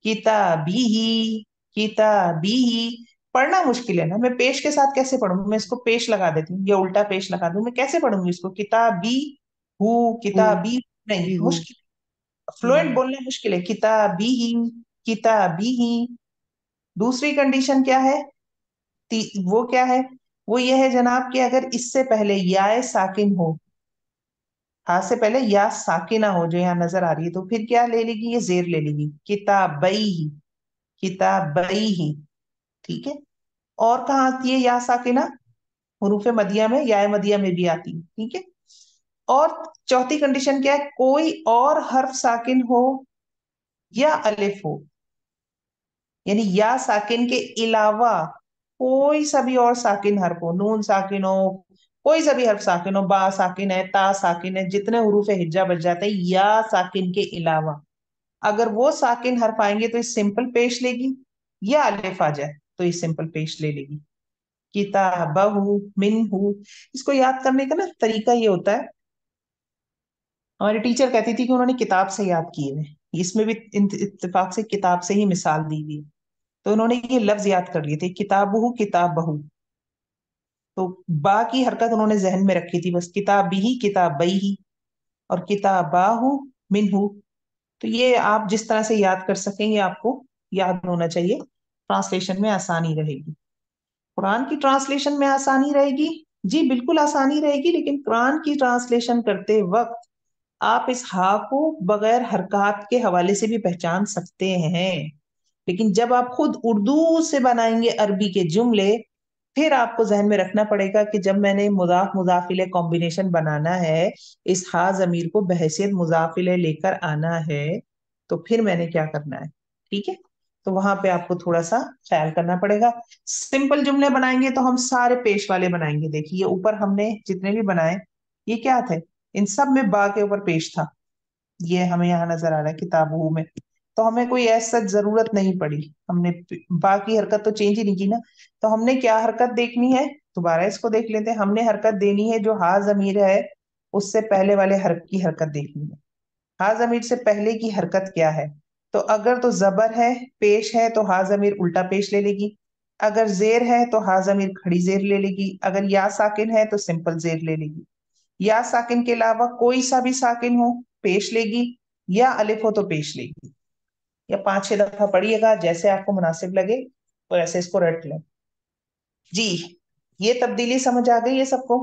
किताबी ही, किताबी ही। पढ़ना मुश्किल है ना, मैं पेश के साथ कैसे पढ़ूंगी, मैं इसको पेश लगा देती हूँ, ये उल्टा पेश लगा दूं, मैं कैसे पढ़ूंगी इसको, किताबी हु, हूँ किताबी नहीं, भी हूँ। मुश्किल। फ्लुएंट हम्म। बोलना मुश्किल है, किताबी ही, किताबी ही। दूसरी कंडीशन क्या है, वो क्या है, वो ये है जनाब कि अगर इससे पहले या साकिन हो, हा से पहले या साकिना हो जो यहाँ नजर आ रही है, तो फिर क्या ले लेगी, ये जेर ले लेगी, किताबई ही, किताबई ही। ठीक है। और कहाँ आती है या साकिना, हुरूफ मदिया में, या मदिया में भी आती है। ठीक है। और चौथी कंडीशन क्या है, कोई और हर्फ साकिन हो या अलिफ हो, यानी या साकिन के अलावा कोई सा भी और साकिन हर्फ हो, नून साकिन हो, कोई सा भी हर्फ साकिन हो, बा साकिन है, ता साकिन है, जितने हरूफ हिज्जा बच जाते हैं या साकिन के अलावा, अगर वो साकिन हर्फ आएंगे तो इस सिंपल पेश लेगी, या अलिफ आ जाए तो इस सिंपल पेश ले लेगी, किताबहु मिनहु। इसको याद करने का ना तरीका ये होता है, हमारी टीचर कहती थी कि उन्होंने किताब से याद किए हुए, इसमें भी इत्तेफाक से किताब से ही मिसाल दी हुई है। तो उन्होंने ये लफ्ज याद कर लिए थे, किताबहु किताबहु। तो बा की हरकत उन्होंने जहन में रखी थी बस, किताबी ही किताबई ही, और किताबाहु मिनहु। तो ये आप जिस तरह से याद कर सकें ये आपको याद होना चाहिए, ट्रांसलेशन में आसानी रहेगी। कुरान की ट्रांसलेशन में आसानी रहेगी, जी बिल्कुल आसानी रहेगी, लेकिन कुरान की ट्रांसलेशन करते वक्त आप इस हा को बगैर हरकत के हवाले से भी पहचान सकते हैं। लेकिन जब आप खुद उर्दू से बनाएंगे अरबी के जुमले, फिर आपको जहन में रखना पड़ेगा कि जब मैंने मुजाफ मुजाफिले कॉम्बिनेशन बनाना है, इस हा जमीर को बहैसियत मुजाफिले लेकर आना है, तो फिर मैंने क्या करना है। ठीक है। तो वहां पे आपको थोड़ा सा ख्याल करना पड़ेगा। सिंपल जुमले बनाएंगे तो हम सारे पेश वाले बनाएंगे। देखिए ऊपर हमने जितने भी बनाए, ये क्या थे, इन सब में बा के ऊपर पेश था, ये हमें यहाँ नजर आ रहा है किताबों में। तो हमें कोई ऐसा जरूरत नहीं पड़ी, हमने बाकी हरकत तो चेंज ही नहीं की ना। तो हमने क्या हरकत देखनी है, दोबारा इसको देख लेते हैं। हमने हरकत देनी है जो हा जमीर है उससे पहले वाले हर्फ की हरकत देखनी है। हा जमीर से पहले की हरकत क्या है, तो अगर तो जबर है, पेश है, तो हा जमीर उल्टा पेश ले लेगी। अगर जेर है तो हा जमीर खड़ी जेर ले लेगी। अगर या साकिन है तो सिंपल जेर ले लेगी। या साकिन के अलावा कोई सा भी साकिन हो पेश लेगी, या अलिफ हो तो पेश लेगी। या 5-6 दफा पढ़िएगा, जैसे आपको मुनासिब लगे तो ऐसे इसको रट लें। जी, ये तब्दीली समझ आ गई है सबको।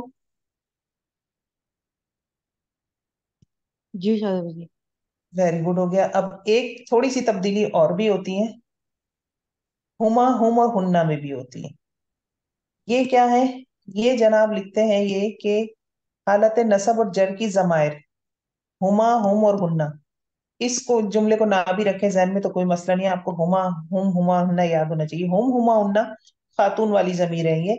जी शायद जी। वेरी गुड, हो गया। अब एक थोड़ी सी तब्दीली और भी होती है, हुमा हुम और हुन्ना में भी होती है। ये क्या है, ये जनाब लिखते हैं ये कि हालत नसब और जर की जमायर, हुमा हुम और हुन्ना, इसको जुमले को ना भी रखें जहन में तो कोई मसला नहीं है, आपको हुमा हुम हुमा हुन्ना याद होना चाहिए। हुम हुमा हुन्ना खातून वाली जमीर है ये,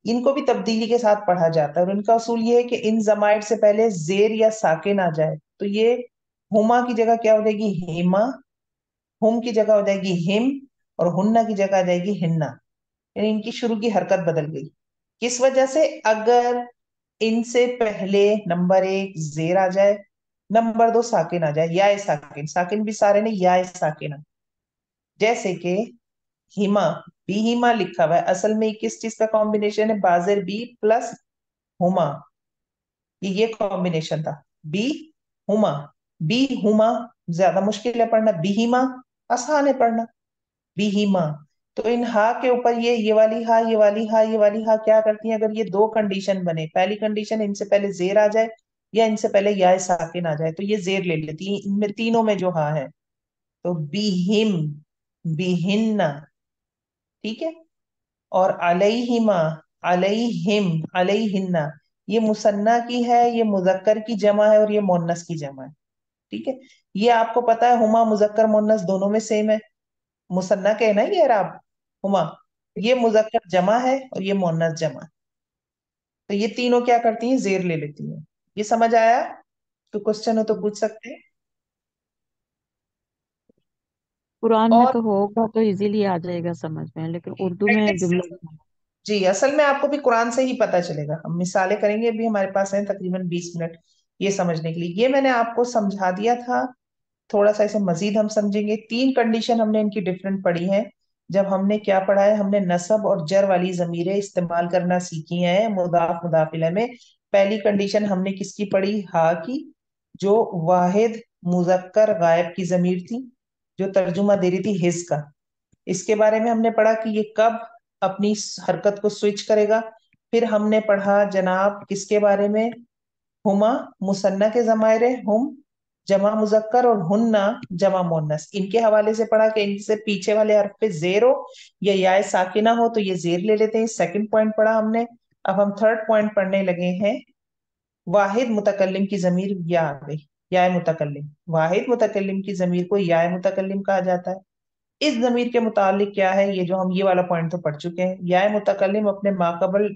इनको भी तब्दीली के साथ पढ़ा जाता है, और इनका असूल ये है कि इन जमाइर से पहले जेर या साकिन आ जाए तो ये हुमा की जगह क्या हो जाएगी, हेमा। हुम की जगह हो जाएगी हिम, और हुन्ना की जगह आ जाएगी हिन्ना। यानी इनकी शुरू की हरकत बदल गई। किस वजह से, अगर इनसे पहले नंबर एक जेर आ जाए, नंबर दो साकिन आ जाए, या साकिन, साकिन भी सारे ने या साकिन। जैसे कि हिमा, बी हिमा लिखा हुआ है, असल में किस चीज का कॉम्बिनेशन है, बाजेर बी प्लस हुमा, ये कॉम्बिनेशन था। बी हुमा, बी हुमा ज्यादा मुश्किल है पढ़ना, बी हिमा आसान है पढ़ना, बी हिमा। तो इन हा के ऊपर ये वाली हा, ये वाली हा, ये वाली हा क्या करती है, अगर ये दो कंडीशन बने, पहली कंडीशन इनसे पहले जेर आ जाए या इनसे पहले या साकिन आ जाए, तो ये जेर ले लेती है इनमें तीनों में जो हा है। तो बिहिम, बिहिन्ना। ठीक है। और अलैहिमा, अलैहिम, अलैहिन्ना, ये मुसन्ना की है, ये मुजक्कर की जमा है, और ये मोन्नस की जमा है। ठीक है। ये आपको पता है हुमा मुजक्कर मोन्नस दोनों में सेम है, मुसन्ना के है ना ये इराब, हुमा। ये मुजक्कर जमा है और ये मोन्नस जमा है। तो ये तीनों क्या करती हैं, जेर ले लेती हैं। ये समझ आया? तो क्वेश्चन हो तो पूछ सकते हैं। कुरान में और तो होगा तो इजीली आ जाएगा समझ में, लेकिन उर्दू में प्रैक्टिस, जुमले जी असल में आपको भी कुरान से ही पता चलेगा। हम मिसालें करेंगे, अभी हमारे पास है तकरीबन 20 मिनट ये समझने के लिए। ये मैंने आपको समझा दिया था, थोड़ा सा इसे मजीद हम समझेंगे। तीन कंडीशन हमने इनकी डिफरेंट पढ़ी है। जब हमने क्या पढ़ा है, हमने नसब और जर वाली जमीरें इस्तेमाल करना सीखी हैं मुदाफ मुदाफ इलैह में। पहली कंडीशन हमने किसकी पढ़ी, हा की, जो वाहिद मुजक्कर गायब की जमीर थी, जो तर्जुमा दे रही थी हिज का। इसके बारे में हमने पढ़ा कि ये कब अपनी हरकत को स्विच करेगा। फिर हमने पढ़ा जनाब किसके बारे में, हुमा मुसन्ना के जमायरे, हुम जमा मुजक्कर, और हुन्ना जमा मोन्नस। इनके हवाले से पढ़ा कि इनसे पीछे वाले हर्फ पे जेर हो या याय साकिना हो तो ये जेर ले लेते हैं। सेकंड पॉइंट पढ़ा हमने। अब हम थर्ड पॉइंट पढ़ने लगे हैं। वाहिद मुतकल्लिम की जमीर या आ गई, या मुतकल्लिम। वाहिद मुतकल्लिम की जमीर को या मुतकल्लिम कहा जाता है। इस जमीर के मुतालिक क्या है, ये जो हम ये वाला पॉइंट तो पढ़ चुके हैं। या मुतकल्लिम अपने माकबल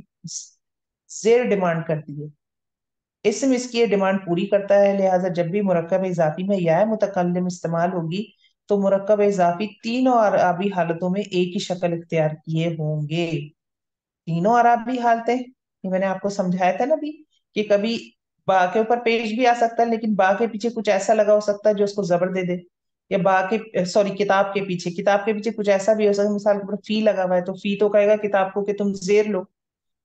जेर डिमांड करती है, इसम इसकी ये डिमांड पूरी करता है। लिहाजा जब भी मुरक्कब इजाफी में या मुतकल्लिम इस्तेमाल होगी तो मुरक्कब इजाफी तीनों अरबी हालतों में एक ही शक्ल इख्तियार किए होंगे। तीनों अरबी हालतें, ये मैंने आपको समझाया था ना अभी, कि कभी बा के ऊपर पेश भी आ सकता है, लेकिन बा के पीछे कुछ ऐसा लगा हो सकता है जो उसको जबर दे दे। या बा के सॉरी किताब के पीछे, किताब के पीछे कुछ ऐसा भी हो सकता है, मिसाल के ऊपर फी लगा हुआ है तो फी तो कहेगा किताब को कि तुम जेर लो।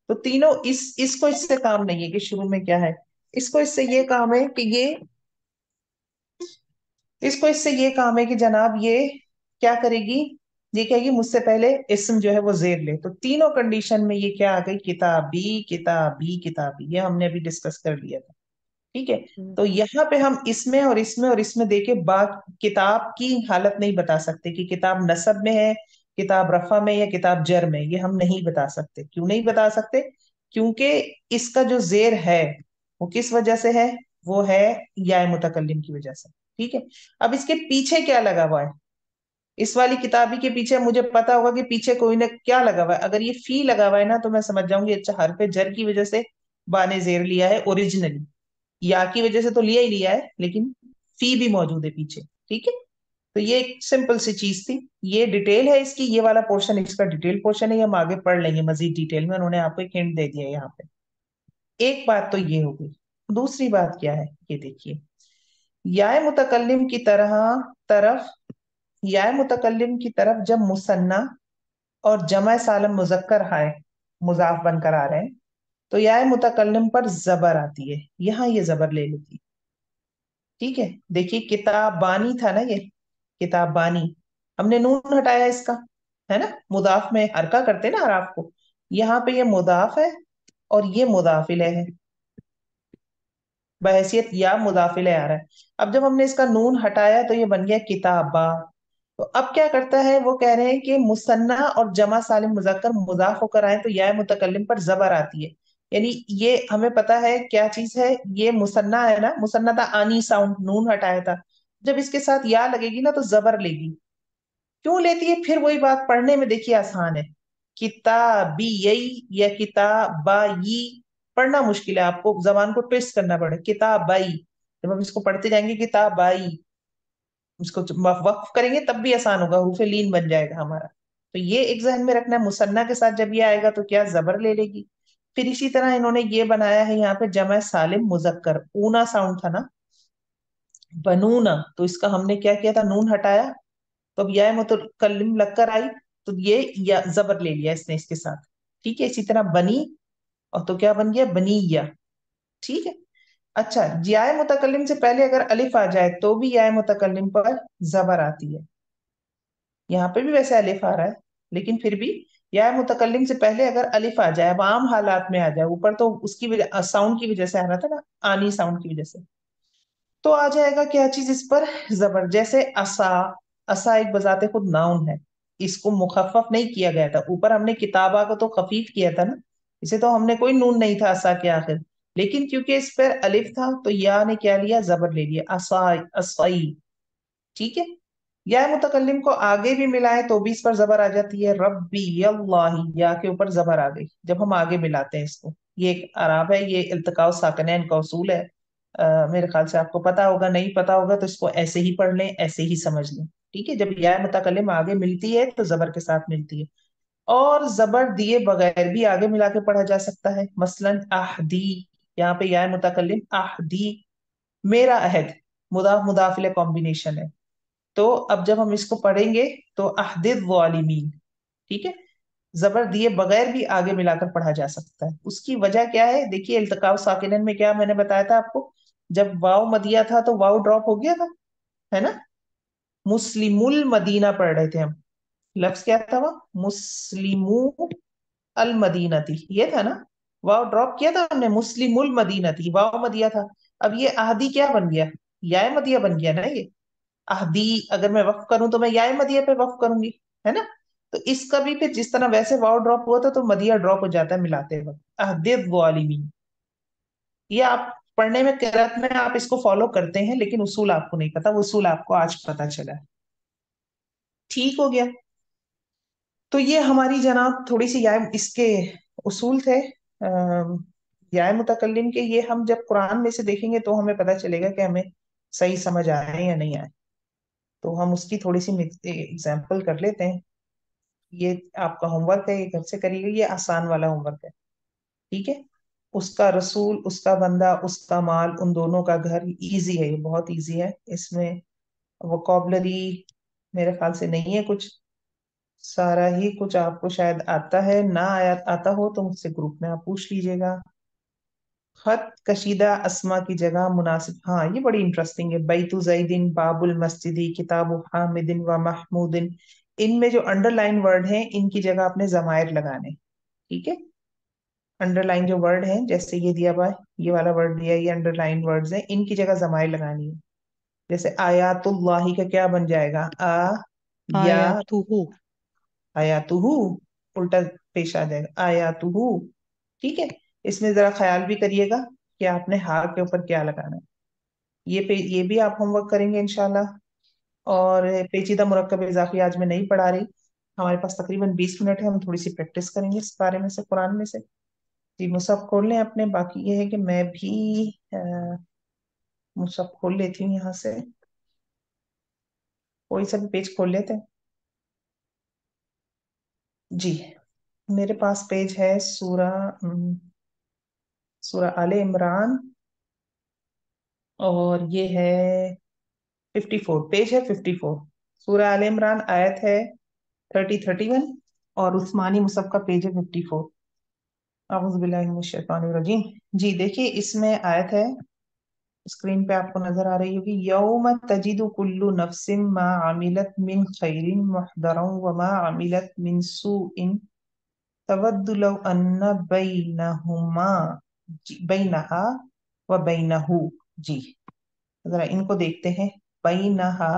तो तीनों इसको इससे काम नहीं है कि शुरू में क्या है, इसको इससे ये काम है कि ये, इसको इससे ये काम है कि जनाब ये क्या करेगी, ये कहेगी मुझसे पहले इस्म जो है वो जेर ले। तो तीनों कंडीशन में ये क्या आ गई, किताबी किताबी किताबी, ये हमने अभी डिस्कस कर लिया था। ठीक है। में। तो यहाँ पे हम इसमें और इसमें और इसमें देके बात किताब की हालत नहीं बता सकते कि किताब नसब में है, किताब रफा में, या किताब जर में। ये हम नहीं बता सकते। क्यों नहीं बता सकते, क्योंकि इसका जो जेर है वो किस वजह से है, वो है या मुतकल्लिम की वजह से। ठीक है। अब इसके पीछे क्या लगा हुआ है, इस वाली किताबी के पीछे मुझे पता होगा कि पीछे कोई ना क्या लगा हुआ है। अगर ये फी लगा हुआ है ना तो मैं समझ जाऊंगी अच्छा हरफ जर की वजह से बाने जेर लिया है ओरिजिनली, या की वजह से तो लिया ही लिया है, लेकिन फी भी मौजूद है पीछे। ठीक है। तो ये एक सिंपल सी चीज थी, ये डिटेल है इसकी, ये वाला पोर्शन इसका डिटेल पोर्शन है, ये हम आगे पढ़ लेंगे मजीद डिटेल में। उन्होंने आपको एक हिंट दे दिया है यहाँ पे। एक बात तो ये हो गई। दूसरी बात क्या है, ये देखिए, याय मुतकल्लिम की तरफ याय मुतकल्लिम की तरफ जब मुसन्ना और जमा सालम मुजक्कर हाय मुजाफ बनकर आ रहे हैं तो याय मुतकल्लिम पर जबर आती है, यहाँ ये जबर ले लेती है। ठीक है। देखिए किताबानी था ना ये, किताबानी, हमने नून हटाया इसका, है ना, मुदाफ में हरका करते ना अराफ को। यहाँ पे ये मुदाफ है और ये मुदाफ इलैह है, बहैसियत या मुदाफ इलैह आ रहा है। अब जब हमने इसका नून हटाया तो ये बन गया किताबा। तो अब क्या करता है, वो कह रहे हैं कि मुसन्ना और जमा सालिम मुजक्कर मुजाफ होकर आए तो या मुतकल्लिम पर जबर आती है। यानी ये हमें पता है क्या चीज है, ये मुसन्ना है ना, मुसन्ना था आनी साउंड, नून हटाया था। जब इसके साथ या लगेगी ना तो जबर लेगी। क्यों लेती है, फिर वही बात, पढ़ने में देखिए आसान है, किताबी यही या किताबाई, पढ़ना मुश्किल है, आपको जबान को ट्विस्ट करना पड़े, किताबाई। जब हम इसको पढ़ते जाएंगे किताबाई, उसको जब वक्फ करेंगे तब भी आसान होगा, हुरूफ लीन बन जाएगा हमारा। तो ये एक जहन में रखना है, मुसन्ना के साथ जब ये आएगा तो क्या जबर ले लेगी। फिर इसी तरह इन्होंने ये बनाया है यहाँ पे जमा सालिम मुजक्कर, ऊना साउंड था ना, बनूना, तो इसका हमने क्या किया था, नून हटाया, तो अब या मुतकल्लिम लगकर आई तो ये या जबर ले लिया इसने इसके साथ। ठीक है। इसी तरह बनी, और तो क्या बन गया, बनीया। ठीक है। अच्छा, या मुतकल्लिम से पहले अगर अलिफ आ जाए तो भी या मुतकल्लिम पर जबर आती है। यहाँ पे भी वैसे अलिफ आ रहा है, लेकिन फिर भी या मुतकल्लिम से पहले अगर अलिफ आ जाए, अब आम हालात में आ जाए, ऊपर तो उसकी वजह साउंड की वजह से आ रहा था ना, आनी साउंड की वजह से, तो आ जाएगा क्या चीज इस पर, जबर। जैसे असा, असा एक बजाते खुद नाउन है, इसको मुखफफ नहीं किया गया था, ऊपर हमने किताबा को तो खफीफ किया था ना, इसे तो हमने कोई नून नहीं था असा के आखिर, लेकिन क्योंकि इस पर अलिफ था तो या ने क्या लिया, जबर ले लिया, असाई असाई। ठीक है। या मुतकल्लिम को आगे भी मिलाए तो भी इस पर जबर आ जाती है, रब्बी अल्लाही, या के ऊपर जबर आ गई जब हम आगे मिलाते हैं इसको। ये एक आराब है, ये इल्तिकाउ साकिनैन का उसूल है। मेरे ख्याल से आपको पता होगा, नहीं पता होगा तो इसको ऐसे ही पढ़ लें, ऐसे ही समझ लें। ठीक है, जब या मुतकल्लिम आगे मिलती है तो जबर के साथ मिलती है। और जबर दिए बगैर भी आगे मिला के पढ़ा जा सकता है, मसलन अहदी, यहाँ पे या मुतकल्लिम अहदी, मेरा अहद, मुदाफ मुदाफिले कॉम्बिनेशन है। तो अब जब हम इसको पढ़ेंगे तो अहदिद वालिमीन, ठीक है, जबर दिए बगैर भी आगे मिलाकर पढ़ा जा सकता है। उसकी वजह क्या है, देखिए इल्तिकाउ साकिनन में क्या मैंने बताया था आपको, जब वाव मदिया था तो वाव ड्रॉप हो गया था, है ना। मुस्लिमुल मदीना पढ़ रहे थे हम, लफ्ज क्या था वह, मुस्लिमू अल मदीनती, ये था ना। वाव ड्रॉप किया था हमने, मुस्लिमुल मदीनती, वाव मदिया था। अब ये अहदी क्या बन गया, या मदिया बन गया ना ये। अहदी अगर मैं वक्फ करूं तो मैं या मदिया पे वक्फ करूंगी, है ना। तो इसका भी फिर जिस तरह वैसे वाव ड्रॉप हुआ था तो मदिया ड्रॉप हो जाता है मिलाते वक्त, अहदिद वालिमीन। ये आप पढ़ने में, किरात में आप इसको फॉलो करते हैं, लेकिन उसूल आपको नहीं पता, वो उसूल आपको आज पता चला है। ठीक हो गया। तो ये हमारी जनाब थोड़ी सी या इसके उसूल थे, या मुतकल्लिम के। ये हम जब कुरान में से देखेंगे तो हमें पता चलेगा कि हमें सही समझ आए या नहीं आए। तो हम उसकी थोड़ी सी एग्जाम्पल कर लेते हैं। ये आपका होमवर्क है, ये घर से करिएगा, ये आसान वाला होमवर्क है। ठीक है। उसका रसूल, उसका बंदा, उसका माल, उन दोनों का घर, इजी है, ये बहुत इजी है। इसमें वोकैबुलरी मेरे ख्याल से नहीं है कुछ, सारा ही कुछ आपको शायद आता है, ना आया आता हो तो मुझसे ग्रुप में आप पूछ लीजिएगा। खत कशीदा अस्मा की जगह मुनासिब, हाँ ये बड़ी इंटरेस्टिंग है। बैतु जैदिन, बाबुल मस्जिदी, किताबु हामिदिन व महमूदिन, इनमें जो अंडरलाइन वर्ड हैं इनकी जगह आपने जमायर लगाने। ठीक है। अंडरलाइन जो वर्ड है, जैसे ये दिया हुआ है, ये वाला वर्ड दिया है, ये अंडरलाइन वर्ड्स हैं, इनकी जगह जमायर लगानी है। जैसे आयातुल्लाही का क्या बन जाएगा, आ या, आया तू हो। आयातुहु, उल्टा पेश आ जाएगा, आयातुहु। ठीक है। इसमें जरा ख्याल भी करिएगा कि आपने हा के ऊपर क्या लगाना है। ये भी आप होमवर्क करेंगे इंशाल्लाह। और पेचीदा मुरक्कब इजाफी आज मैं नहीं पढ़ा रही, हमारे पास तकरीबन 20 मिनट है, हम थोड़ी सी प्रैक्टिस करेंगे इस बारे में से, कुरान में से। जी मुसहफ खोल लें अपने, बाकी ये है कि मैं भी मुसहफ खोल लेती हूँ यहाँ से, कोई सा भी पेज खोल लेते हैं। जी मेरे पास पेज है सूरा सूरा आले इमरान, और ये है 54, पेज है 54। सूरह आल इमरान आयत है 31, और उस्मानी मुसहफ का पेज है 54। अऊज़ु बिल्लाहि मिनश शैतानिर रजीम। जी देखिए, इसमें आयत है, स्क्रीन पे आपको नजर आ रही होगी, यौम तजिदु कुल्लु नफ्सिम मा अमिलत मिन खैरिन मुहदरन व मा अमिलत मिन सूइन तवद्दु लौ अन्ना बैनहुमा, बैनहा व बैनहु। जी जरा इनको देखते हैं, बैनहा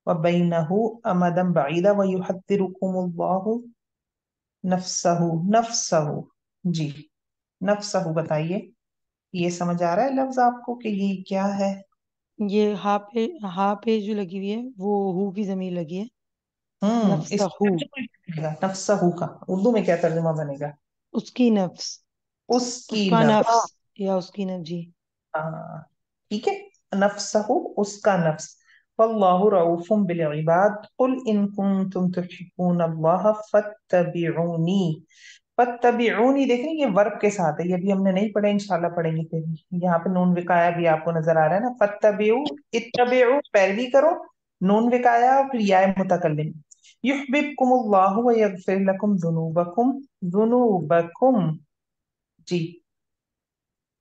व बैनहु अमदम बईदा व युहद्दिरुकुमुल्लाहु नफ्सहु, नफ्सहु। जी नफ्सहु बताइए, ये समझ आ रहा है लफ्ज आपको कि ये क्या है। ये हा पे जो लगी हुई है वो हु की जमीर लगी है। इसका नफ्सहू। तर्जुमा क्या बनेगा, नफ्सहु का उर्दू में क्या तर्जुमा बनेगा, उसकी नफ्स। उसकी उसका नफ्स। नफ्स या उसकी नफ्स जी। हाँ ठीक है, नफ्सहु उसका नफ्स। वल्लाहु रऊफुम बिल इबाद, कुल इन कुंतुम तुहिब्बून अल्लाह फत्तबिऊनी। फत्तबिऊनी देख रही हैं, ये वर्ब के साथ है, ये भी हमने नहीं पढ़े, इंशाल्लाह पढ़ेंगे फिर। यहाँ पे नून विकाया भी आपको नजर आ रहा है ना, फत्तबिऊ, इत्तबिऊ पैरवी करो, नून विकाया और फिर या मुतकल्लिम। युहब्बिबकुमुल्लाहु व यगफिर लकुम जुनूबकुम, जुनूबकुम। जी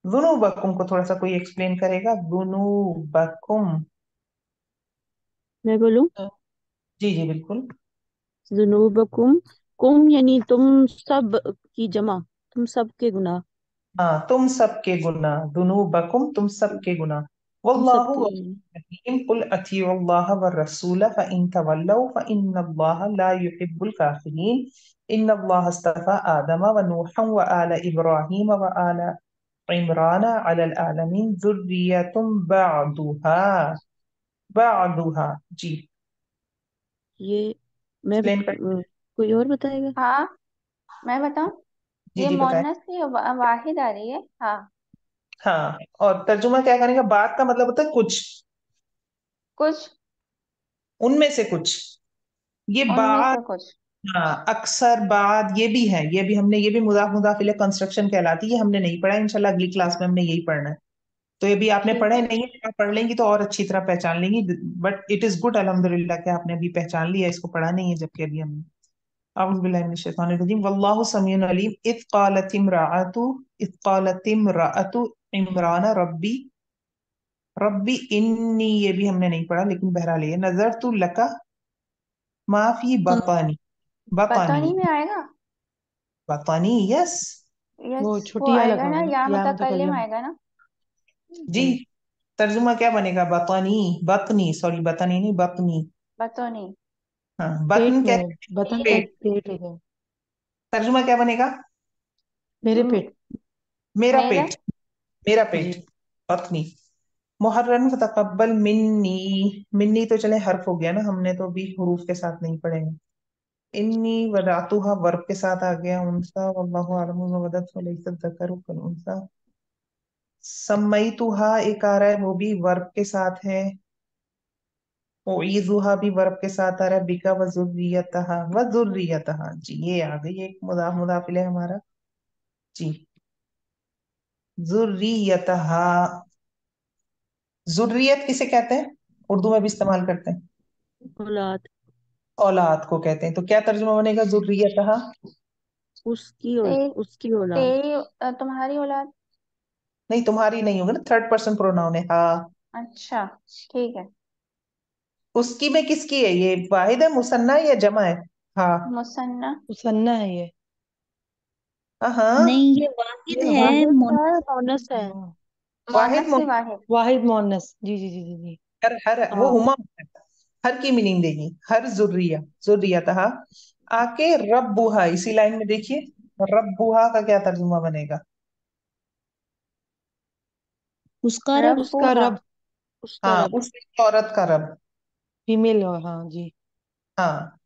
जुनूबकुम को थोड़ा सा कोई एक्सप्लेन करेगा, जुनूबकुम। मैं बोलूं? जी जी बिल्कुल। जुनूबकुम, कुम यानी तुम सब की जमा, तुम सब के गुनाह। हाँ तुम सबके गुनाह, दुनूबकुम तुम सबके गुनाह। हम वल्लाहु सबके लिए। गफूरुर रहीम कुल अतीउल्लाह व रसूल फ़इन तवल्लौ फ़इन्नल्लाह ला युहिब्बुल काफिरीन इन्नल्लाह अस्तफ़ा आदम व नूहन व आला इब्राहीम व आला इमरान अलल आलमीन ज़ुर्रिय्यतुम बअदुहा जी। ये मैं एक्सप्लेन कर। कोई और बताएगा? हाँ, मैं बताऊं? जी ये जी बताएं। मोनस की वाहिद आ रही है। हाँ, हाँ, और तर्जुमा क्या करेंगे? बात का मतलब होता है कुछ, कुछ, उनमें से कुछ। ये उनमें बात, से कुछ। हाँ अक्सर बात, ये भी है, ये भी हमने, ये भी मुदाफ मुदाफ इलैह कंस्ट्रक्शन कहलाती है, ये हमने नहीं पढ़ा, इंशाल्लाह अगली क्लास में हमने यही पढ़ना है। तो ये भी आपने ठीक पढ़ा ही है। नहीं है, आप पढ़ लेंगी तो और अच्छी तरह पहचान लेंगी। बट इट इज गुड अल्हम्दुलिल्लाह कि आपने अभी पहचान लिया, इसको पढ़ा नहीं है जबकि अभी हमने। अऊज़ु बिल्लाहि मिनश शैतानिर रजीम वल्लाहु समीउन अलीम इज़ क़ालत इम्राअतु इमरान रब्बी रब्बी इन्नी, ये भी हमने नहीं पढ़ा लेकिन बहरहाल ये नज़रतु लका माफी बतनी, बतनी, बतौनी में आएगा। बतनी यस यस, वो वो छोटी या आएगा ना, लगाओ, या या मुतकल्लिम मुतकल्लम। आएगा ना। जी। जी। तर्जुमा क्या बनेगा? बतनी, बतनी, सॉरी बतनी नहीं, बतनी। बतौनी। हाँ, पेट बतन क्या में, है? बतन का पेट। एक पेट होता है। तर्जुमा क्या बनेगा? मेरे म- पेट। मेरा मेरा। पेट, मेरा जी। पेट, बतनी। मुहर्रन फतकब्बल मिन्नी, मिन्नी तो चले हर्फ हो गया ना, हमने तो अभी हुरूफ के साथ नहीं पढ़े हैं। इन्नी वदातुहा वर्ब के साथ आ गया, उनसा वल्लाहु अअलम वदत वलैसा ज़करु कल उनसा। सम्मईतुहा एक आ रहा है, वो भी वर्ब के साथ है। उईज़ुहा भी वर्ब के साथ आ रहा है, बिका व ज़ुर्रियतहा जी, ये आ गई एक मुदाफ मुदाफ इलैह हमारा जी। ज़ुर्रियतहा, ज़ुर्रियत किसे कहते हैं? उर्दू में भी इस्तेमाल करते हैं, औलाद। औलाद को कहते हैं। तो क्या तर्जुमा बनेगा ज़ुर्रियतहा? उसकी ते, उसकी औलाद। तेरी तुम्हारी औलाद। नहीं, तुम्हारी नहीं होगा ना, थर्ड पर्सन प्रोनाउन है हाँ। अच्छा, ठीक है। उसकी में किसकी है? ये वाहिद है, मुसन्ना है या जमा है? हाँ। मुसन्ना। मुसन्ना है ये। हाँ, नहीं, ये वाहिद ये है, वाहिद है, मोनस। मोनस है। हाँ, वाहिद मोनस से वाहिद। वाहिद मोअन्नस, जी जी जी जी जी। हर वो हाँ। हुमा है, हर की मीनिंग देगी, हर जुर्रिया जुर्रियतहा। आके रब्बुहा, इसी लाइन में देखिए, रब्बुहा का क्या तर्जुमा बनेगा? उसका रब। उसका रब्बुहा। रब। उसका हाँ, रब। उस औरत का रब। फीमेल हो, हाँ जी। हाँ,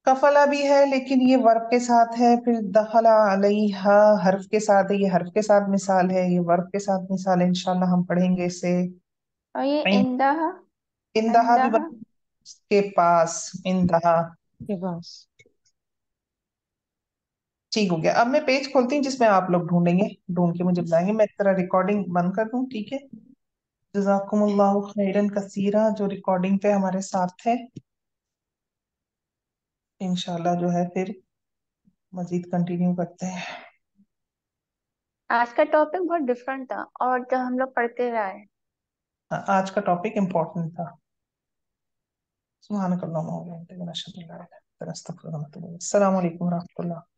कफला भी है लेकिन ये वर्ब के साथ है, फिर दखला अलैहा हर्फ के साथ है, ये हर्फ के साथ मिसाल है, ये वर्ब के साथ मिसाल है, इंशाल्लाह हम पढ़ेंगे इसे। और ये इन- इंदहा। इंदहा भी इंदहा। के पास, इंदहा। के पास। ठीक हो गया। अब मैं पेज खोलती हूँ जिसमें आप लोग ढूंढेंगे, ढूंढ के मुझे बताएंगे। मैं तेरा रिकॉर्डिंग बंद कर दूं, ठीक है? जजाकुमुल्लाहु खैरन कसीरा जो रिकॉर्डिंग पे हमारे साथ है। इंशाल्लाह जो है फिर मजीद कंटिन्यू करते हैं। आज का टॉपिक बहुत डिफरेंट था और जो हम लोग पढ़ते रहे हैं। हाँ, आज का टॉपिक इम्पोर्टेंट था। सुभानकल्लाहुम्मा व बिहम्दिका, नशहदु अन ला इलाहा इल्ला अंता, नस्तगफिरुका व नतूबु इलैक। अस्सलामु अलैकुम व रहमतुल्लाह।